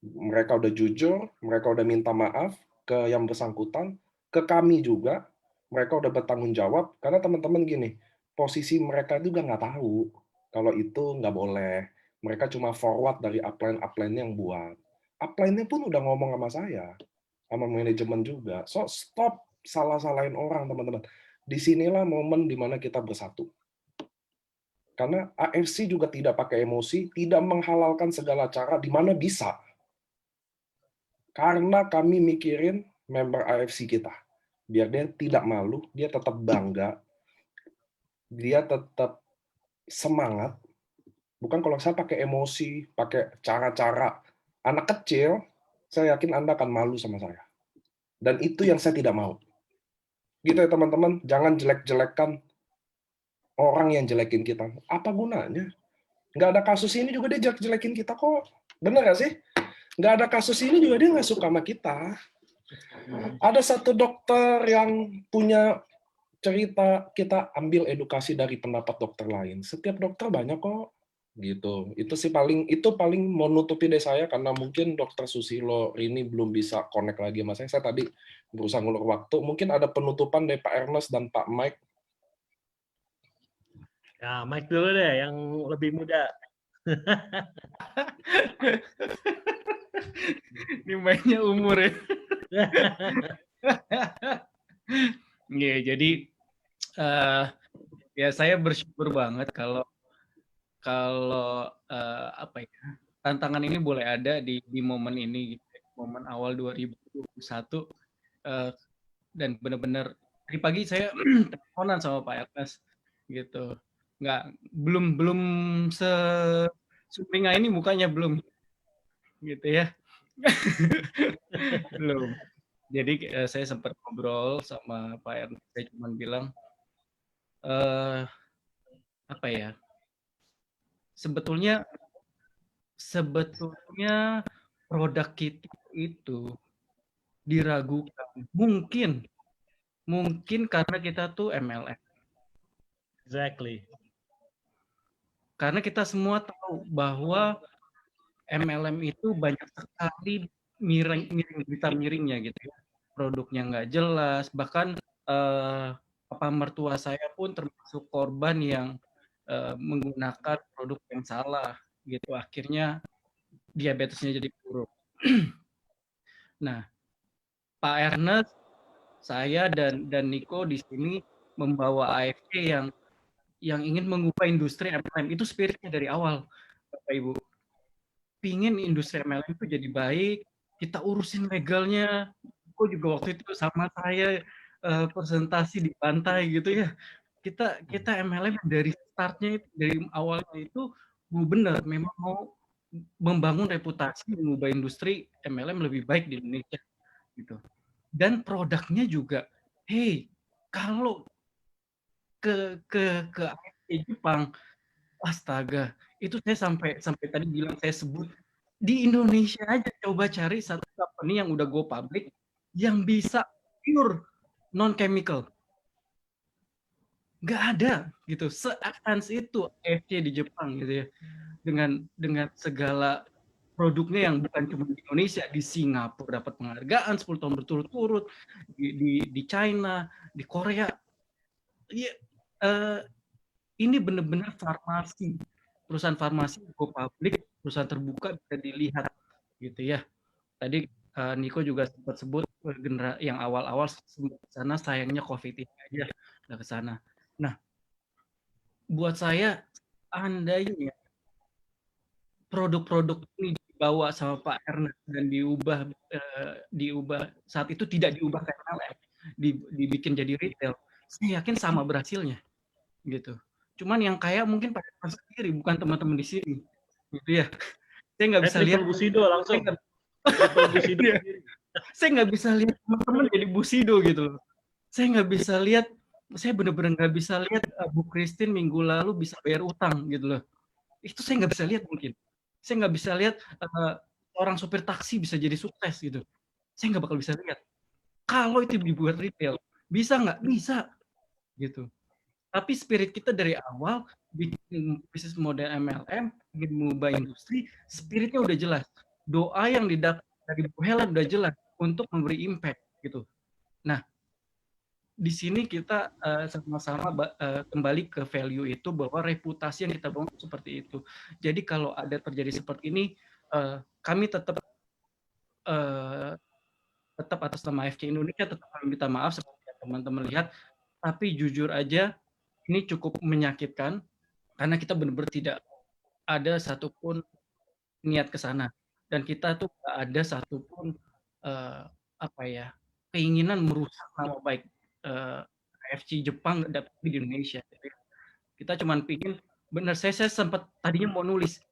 Mereka udah jujur, mereka udah minta maaf ke yang bersangkutan, ke kami juga, mereka udah bertanggung jawab, karena teman-teman gini, posisi mereka juga nggak tahu kalau itu nggak boleh. Mereka cuma forward dari upline yang buat. Upline-nya pun udah ngomong sama saya, sama manajemen juga. So, stop salah-salahin orang, teman-teman. Disinilah momen dimana kita bersatu. Karena AFC juga tidak pakai emosi, tidak menghalalkan segala cara di mana bisa. Karena kami mikirin member AFC kita. Biar dia tidak malu, dia tetap bangga, dia tetap semangat. Bukan kalau saya pakai emosi, pakai cara-cara anak kecil, saya yakin Anda akan malu sama saya. Dan itu yang saya tidak mau. Gitu ya teman-teman, jangan jelek-jelekan orang yang jelekin kita. Apa gunanya? Nggak ada kasus ini juga dia jelek-jelekin kita kok. Bener nggak sih? Nggak ada kasus ini juga dia nggak suka sama kita. Ada satu dokter yang punya cerita, kita ambil edukasi dari pendapat dokter lain. Setiap dokter banyak kok, gitu. Itu paling menutupi dari saya karena mungkin dokter Susilo ini belum bisa connect lagi sama saya. Saya tadi berusaha ngulur waktu. Mungkin ada penutupan dari Pak Ernest dan Pak Mike. Ya, Mike dulu deh, yang lebih muda. Ini mainnya umur ya. Iya, jadi ya saya bersyukur banget kalau apa ya, tantangan ini boleh ada di momen ini, gitu. Momen awal 2021 dan benar-benar dari pagi saya teleponan sama Pak Ernest gitu. Belum sumringah ini mukanya belum gitu ya. Belum. Jadi saya sempat ngobrol sama Pak Ernest, saya cuma bilang apa ya? Sebetulnya produk kita itu diragukan. Mungkin karena kita tuh MLM. Exactly. Karena kita semua tahu bahwa MLM itu banyak sekali miringnya gitu ya. Produknya nggak jelas, bahkan papa mertua saya pun termasuk korban yang menggunakan produk yang salah gitu. Akhirnya diabetesnya jadi buruk. Nah, Pak Ernest, saya dan Niko di sini membawa AFC yang ingin mengubah industri MLM. Itu spiritnya dari awal, Bapak Ibu. Pingin industri MLM itu jadi baik, kita urusin legalnya. Niko juga waktu itu sama saya presentasi di pantai gitu ya. Kita MLM dari startnya, dari awalnya itu mau benar, memang mau membangun reputasi, mengubah industri MLM lebih baik di Indonesia gitu. Dan produknya juga, hey, kalau ke Jepang, astaga, itu saya sampai tadi bilang, saya sebut di Indonesia aja coba cari satu company yang udah go public yang bisa pure non chemical. Nggak ada gitu, se-advance itu AFC di Jepang gitu ya, dengan segala produknya yang bukan cuma di Indonesia, di Singapura dapat penghargaan 10 tahun berturut-turut, di China, di Korea. Ya, ini benar-benar farmasi, perusahaan farmasi go public, perusahaan terbuka bisa dilihat gitu ya. Tadi Niko juga sempat sebut yang awal-awal ke sana, sayangnya COVID ini aja nggak ke sana. Nah, buat saya andainya produk-produk ini dibawa sama Pak Ernest dan diubah saat itu tidak diubah ke MLM, dibikin jadi retail, saya yakin sama berhasilnya gitu. Cuman yang kaya mungkin Pak Ernest sendiri, bukan teman-teman di sini gitu ya. Saya nggak bisa lihat Busido langsung. Busido. Iya. Saya nggak bisa lihat teman-teman jadi Busido gitu loh. Saya nggak bisa lihat, saya benar-benar nggak bisa lihat Bu Christine minggu lalu bisa bayar utang gitu loh. Itu saya nggak bisa lihat mungkin. Saya nggak bisa lihat orang supir taksi bisa jadi sukses gitu. Saya nggak bakal bisa lihat. Kalau itu dibuat retail, bisa nggak? Bisa gitu. Tapi spirit kita dari awal bikin bisnis model MLM, ingin mengubah industri, spiritnya udah jelas. Doa yang didapat dari Bu Helen udah jelas untuk memberi impact gitu. Nah, di sini kita sama-sama kembali ke value itu, bahwa reputasi yang kita bangun seperti itu. Jadi kalau ada terjadi seperti ini, kami tetap atas nama AFC Indonesia tetap kami minta maaf seperti yang teman-teman lihat. Tapi jujur aja ini cukup menyakitkan karena kita benar-benar tidak ada satupun niat ke sana, dan kita tuh nggak ada satupun keinginan merusak nama baik AFC Jepang tapi di Indonesia. Kita cuma pikir, bener, saya sempat tadinya mau nulis,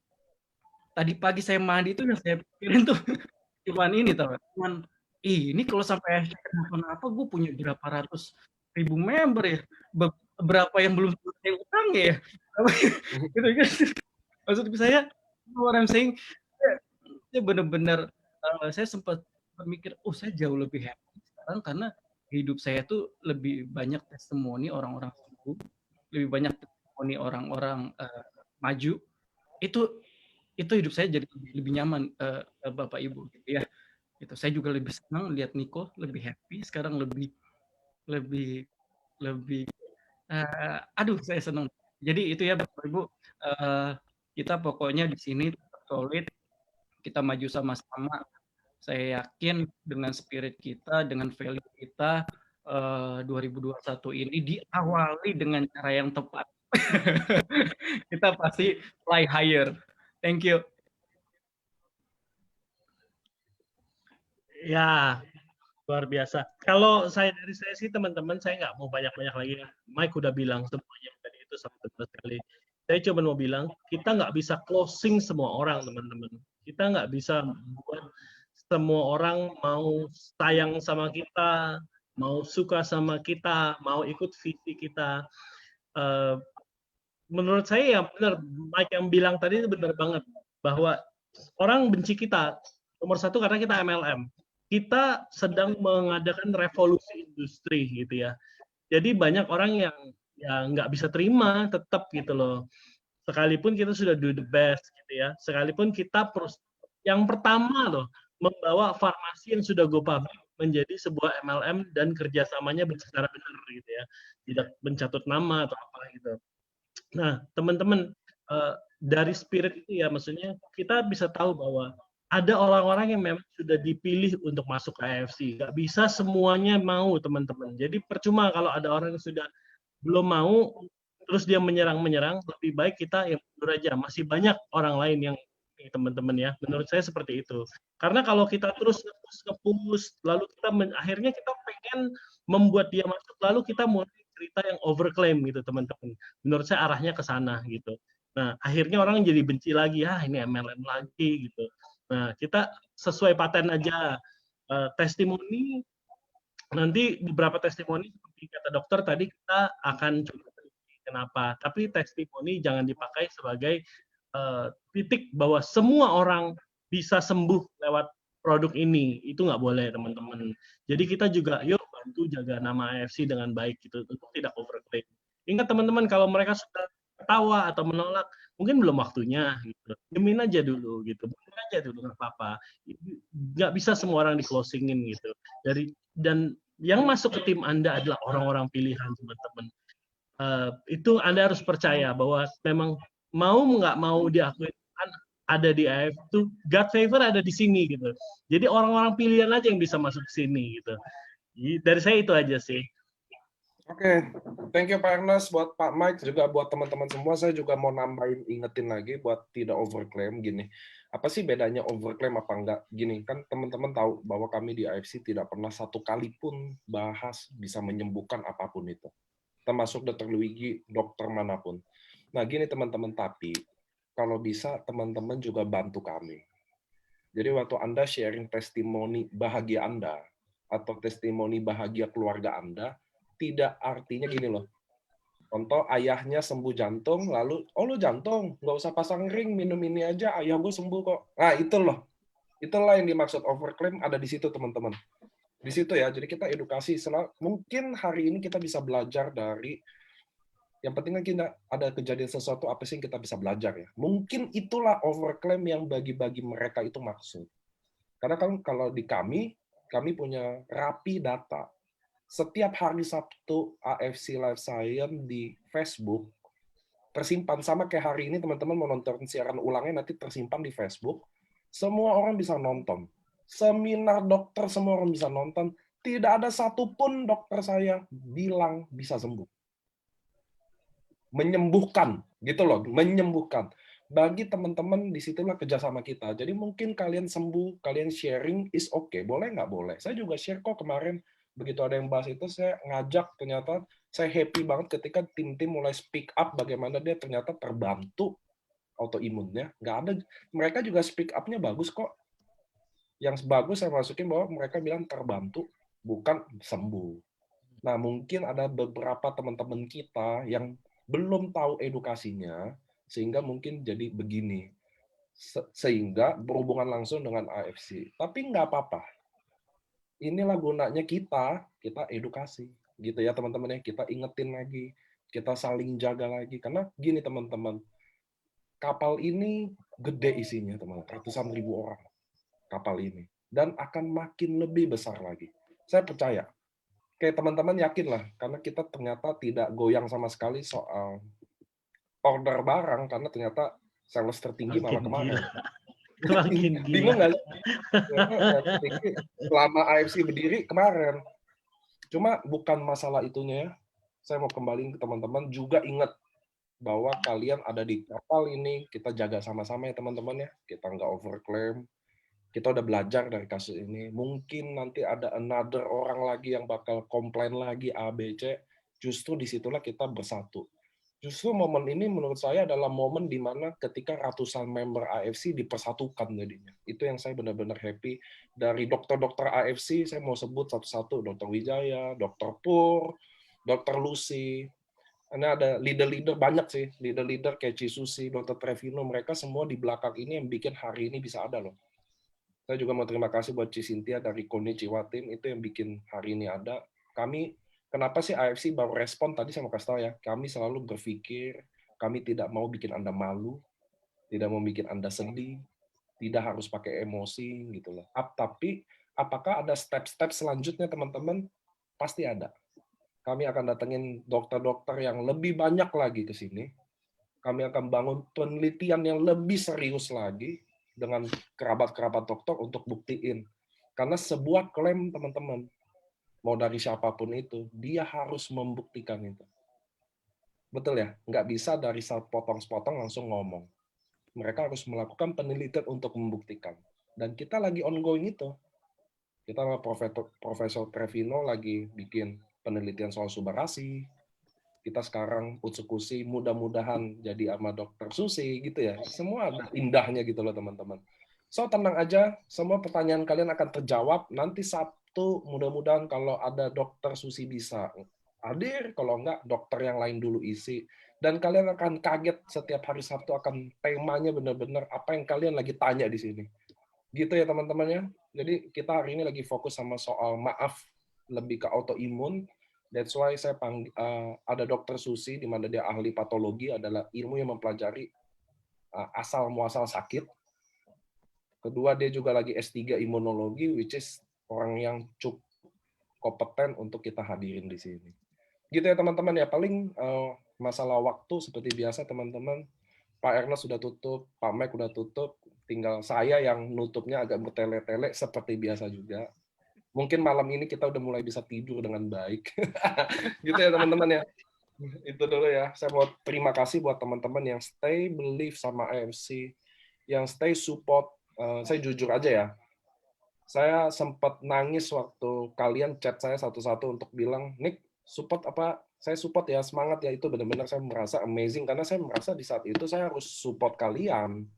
tadi pagi saya mandi itu yang saya pikirin tuh cuman ini, cuman ini kalau sampai AFC kenapa-napa, gue punya berapa ratus ribu member ya, berapa yang belum selesai utang ya, gitu kan. Maksud saya, orang saying, saya benar-benar saya sempat berpikir, saya jauh lebih happy sekarang karena hidup saya tuh lebih banyak testimoni orang-orang sembuh, lebih banyak testimoni orang-orang maju. Itu hidup saya jadi lebih nyaman, Bapak Ibu gitu ya. Gitu. Saya juga lebih senang lihat Nico lebih happy sekarang, lebih aduh saya senang. Jadi itu ya Bapak Ibu, kita pokoknya di sini tetap solid, kita maju sama-sama. Saya yakin dengan spirit kita, dengan value kita, 2021 ini diawali dengan cara yang tepat. Kita pasti fly higher. Thank you. Ya, luar biasa. Kalau dari saya sih teman-teman, saya nggak mau banyak-banyak lagi ya. Mike udah bilang semuanya tadi itu sangat benar sekali. Saya cuma mau bilang, kita nggak bisa closing semua orang, teman-teman. Kita nggak bisa buat semua orang mau sayang sama kita, mau suka sama kita, mau ikut visi kita. Menurut saya ya benar, Mike yang bilang tadi itu benar banget, bahwa orang benci kita, nomor satu karena kita MLM. Kita sedang mengadakan revolusi industri gitu ya. Jadi banyak orang yang nggak bisa terima tetap gitu loh. Sekalipun kita sudah do the best gitu ya. Sekalipun kita yang pertama loh membawa farmasi yang sudah go public menjadi sebuah MLM dan kerjasamanya secara benar gitu ya. Tidak mencatut nama atau apa gitu. Nah teman-teman, dari spirit itu ya, maksudnya kita bisa tahu bahwa ada orang-orang yang memang sudah dipilih untuk masuk ke AFC. Nggak bisa semuanya mau, teman-teman. Jadi percuma kalau ada orang yang sudah belum mau, terus dia menyerang, lebih baik kita yang mundur aja. Masih banyak orang lain yang, teman-teman ya. Menurut saya seperti itu. Karena kalau kita terus nge-push, lalu akhirnya kita pengen membuat dia masuk, lalu kita mulai cerita yang overclaim gitu, teman-teman. Menurut saya arahnya ke sana gitu. Nah, akhirnya orang jadi benci lagi, ini MLM lagi gitu. Nah, kita sesuai paten aja, testimoni, nanti beberapa testimoni seperti kata dokter tadi kita akan coba kenapa. Tapi testimoni jangan dipakai sebagai titik bahwa semua orang bisa sembuh lewat produk ini. Itu nggak boleh, teman-teman. Jadi kita juga yuk bantu jaga nama AFC dengan baik gitu, untuk tidak overclaim. Ingat teman-teman, kalau mereka sudah ketawa atau menolak, mungkin belum waktunya gitu. Diamin aja dulu gitu. Diamin aja dulu, nggak apa-apa. Nggak bisa semua orang di-closingin gitu. Dan yang masuk ke tim Anda adalah orang-orang pilihan, teman-teman. Itu Anda harus percaya bahwa memang mau nggak mau diakui ada di AF itu, God favor ada di sini gitu. Jadi orang-orang pilihan aja yang bisa masuk ke sini gitu. Dari saya itu aja sih. Oke, thank you Pak Ernest, buat Pak Mike, juga buat teman-teman semua. Saya juga mau nambahin, ingetin lagi buat tidak overclaim gini. Apa sih bedanya overclaim apa enggak? Gini, kan teman-teman tahu bahwa kami di AFC tidak pernah satu kali pun bahas bisa menyembuhkan apapun itu. Termasuk Dr. Luigi, dokter manapun. Nah gini teman-teman, tapi kalau bisa teman-teman juga bantu kami. Jadi waktu Anda sharing testimoni bahagia Anda, atau testimoni bahagia keluarga Anda, tidak artinya gini loh. Contoh ayahnya sembuh jantung, lalu, oh lu jantung, nggak usah pasang ring, minum ini aja, ayah gue sembuh kok. Nah itu loh, itulah yang dimaksud overclaim, ada di situ teman-teman. Di situ ya, jadi kita edukasi. Mungkin hari ini kita bisa belajar dari, yang penting kan kita ada kejadian sesuatu, apa sih yang kita bisa belajar ya. Mungkin itulah overclaim yang bagi-bagi mereka itu maksud. Karena kan kalau di kami punya rapi data. Setiap hari Sabtu AFC Life Science di Facebook tersimpan, sama kayak hari ini teman-teman mau nonton siaran ulangnya nanti tersimpan di Facebook. Semua orang bisa nonton. Seminar dokter semua orang bisa nonton. Tidak ada satupun dokter saya bilang bisa sembuh. Menyembuhkan, gitu loh, menyembuhkan. Bagi teman-teman disitulah kerjasama kita. Jadi mungkin kalian sembuh, kalian sharing is okay. Boleh nggak boleh? Saya juga share kok kemarin. Begitu ada yang bahas itu, saya ngajak, ternyata saya happy banget ketika tim-tim mulai speak up bagaimana dia ternyata terbantu autoimunnya. Nggak ada, mereka juga speak up-nya bagus kok. Yang bagus saya masukin bahwa mereka bilang terbantu, bukan sembuh. Nah, mungkin ada beberapa teman-teman kita yang belum tahu edukasinya, sehingga mungkin jadi begini. Sehingga berhubungan langsung dengan AFC. Tapi nggak apa-apa. Inilah gunanya kita edukasi. Gitu ya teman-teman ya, kita ingetin lagi, kita saling jaga lagi. Karena gini teman-teman, kapal ini gede isinya teman-teman, ratusan ribu orang kapal ini. Dan akan makin lebih besar lagi. Saya percaya. Kayak teman-teman yakin lah, karena kita ternyata tidak goyang sama sekali soal order barang, karena ternyata sales tertinggi malah kemarin. Makin gila. Bingung nggak sih? Tertinggi selama AFC berdiri kemarin. Cuma bukan masalah itunya ya. Saya mau kembali ke teman-teman, juga ingat bahwa kalian ada di kapal ini, kita jaga sama-sama ya teman-teman ya. Kita nggak overclaim. Kita udah belajar dari kasus ini. Mungkin nanti ada another orang lagi yang bakal komplain lagi A, B, C. Justru disitulah kita bersatu. Justru momen ini menurut saya adalah momen di mana ketika ratusan member AFC dipersatukan jadinya. Itu yang saya benar-benar happy. Dari dokter-dokter AFC, saya mau sebut satu-satu. Dr. Wijaya, Dr. Pur, Dr. Lucy. Ini ada leader-leader banyak sih. Leader-leader kayak Cisusi, Dr. Trevino. Mereka semua di belakang ini yang bikin hari ini bisa ada loh. Saya juga mau terima kasih buat Cynthia dari Konichiwa Team, itu yang bikin hari ini ada. Kami, kenapa sih AFC baru respon, tadi saya mau kasih tahu ya, kami selalu berpikir, kami tidak mau bikin Anda malu, tidak mau bikin Anda sedih, tidak harus pakai emosi, gitu loh. Tapi, apakah ada step-step selanjutnya, teman-teman? Pasti ada. Kami akan datengin dokter-dokter yang lebih banyak lagi ke sini. Kami akan bangun penelitian yang lebih serius lagi, dengan kerabat-kerabat dokter untuk buktiin. Karena sebuah klaim, teman-teman, mau dari siapapun itu, dia harus membuktikan itu. Betul ya? Nggak bisa dari potong-potong langsung ngomong. Mereka harus melakukan penelitian untuk membuktikan. Dan kita lagi ongoing itu. Kita sama Profesor Trevino lagi bikin penelitian soal subarasi. Kita sekarang eksekusi, mudah-mudahan jadi sama Dokter Susi gitu ya. Semua ada indahnya gitu loh teman-teman. So tenang aja, semua pertanyaan kalian akan terjawab. Nanti Sabtu mudah-mudahan kalau ada Dokter Susi bisa hadir, kalau enggak dokter yang lain dulu isi. Dan kalian akan kaget setiap hari Sabtu akan temanya benar-benar apa yang kalian lagi tanya di sini. Gitu ya teman-teman ya. Jadi kita hari ini lagi fokus sama soal maaf, lebih ke autoimun. That's why saya ada Dokter Susi, di mana dia ahli patologi, adalah ilmu yang mempelajari asal muasal sakit. Kedua, dia juga lagi S3 imunologi, which is orang yang cukup kompeten untuk kita hadirin di sini. Gitu ya teman-teman ya, paling masalah waktu seperti biasa teman-teman. Pak Ernest sudah tutup, Pak Mike sudah tutup, tinggal saya yang nutupnya agak bertele-tele seperti biasa juga. Mungkin malam ini kita udah mulai bisa tidur dengan baik. Gitu ya teman-teman ya. Itu dulu ya. Saya mau terima kasih buat teman-teman yang stay believe sama AFC, yang stay support. Saya jujur aja ya, saya sempat nangis waktu kalian chat saya satu-satu untuk bilang, Nick, support apa? Saya support ya, semangat ya. Itu benar-benar saya merasa amazing, karena saya merasa di saat itu saya harus support kalian.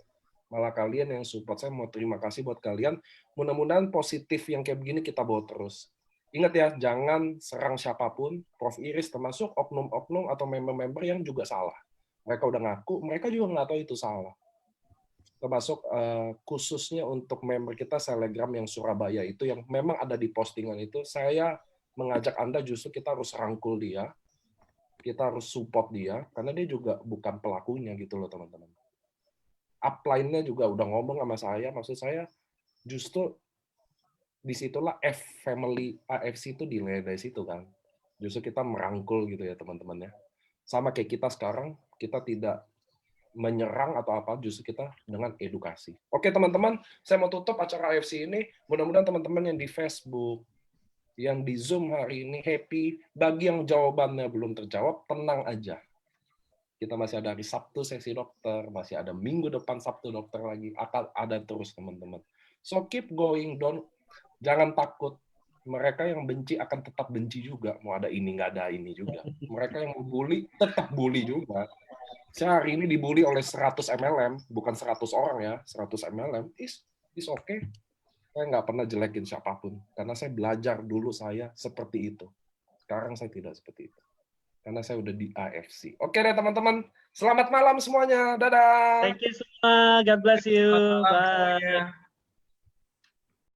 Malah kalian yang support. Saya mau terima kasih buat kalian. Mudah-mudahan positif yang kayak begini kita bawa terus. Ingat ya, jangan serang siapapun. Prof. Iris termasuk oknum-oknum atau member-member yang juga salah. Mereka udah ngaku, mereka juga nggak tahu itu salah. Termasuk khususnya untuk member kita Telegram yang Surabaya itu, yang memang ada di postingan itu, saya mengajak Anda justru kita harus rangkul dia, kita harus support dia, karena dia juga bukan pelakunya gitu loh teman-teman. Upline-nya juga udah ngomong sama saya, maksud saya justru disitulah family AFC itu dinilai dari situ kan. Justru kita merangkul gitu ya teman-teman ya. Sama kayak kita sekarang, kita tidak menyerang atau apa, justru kita dengan edukasi. Oke teman-teman, saya mau tutup acara AFC ini. Mudah-mudahan teman-teman yang di Facebook, yang di Zoom hari ini happy. Bagi yang jawabannya belum terjawab, tenang aja. Kita masih ada hari Sabtu sesi dokter, masih ada minggu depan Sabtu dokter lagi, akan ada terus teman-teman. So keep going, jangan takut. Mereka yang benci akan tetap benci juga, mau ada ini nggak ada ini juga. Mereka yang bully tetap bully juga. Saya hari ini dibully oleh 100 MLM, bukan 100 orang ya, 100 MLM, is okay. Saya nggak pernah jelekin siapapun, karena saya belajar dulu saya seperti itu. Sekarang saya tidak seperti itu. Karena saya udah di AFC. Oke deh teman-teman, selamat malam semuanya. Dadah. Thank you semua. God bless you. Selamat malam Bye. semuanya.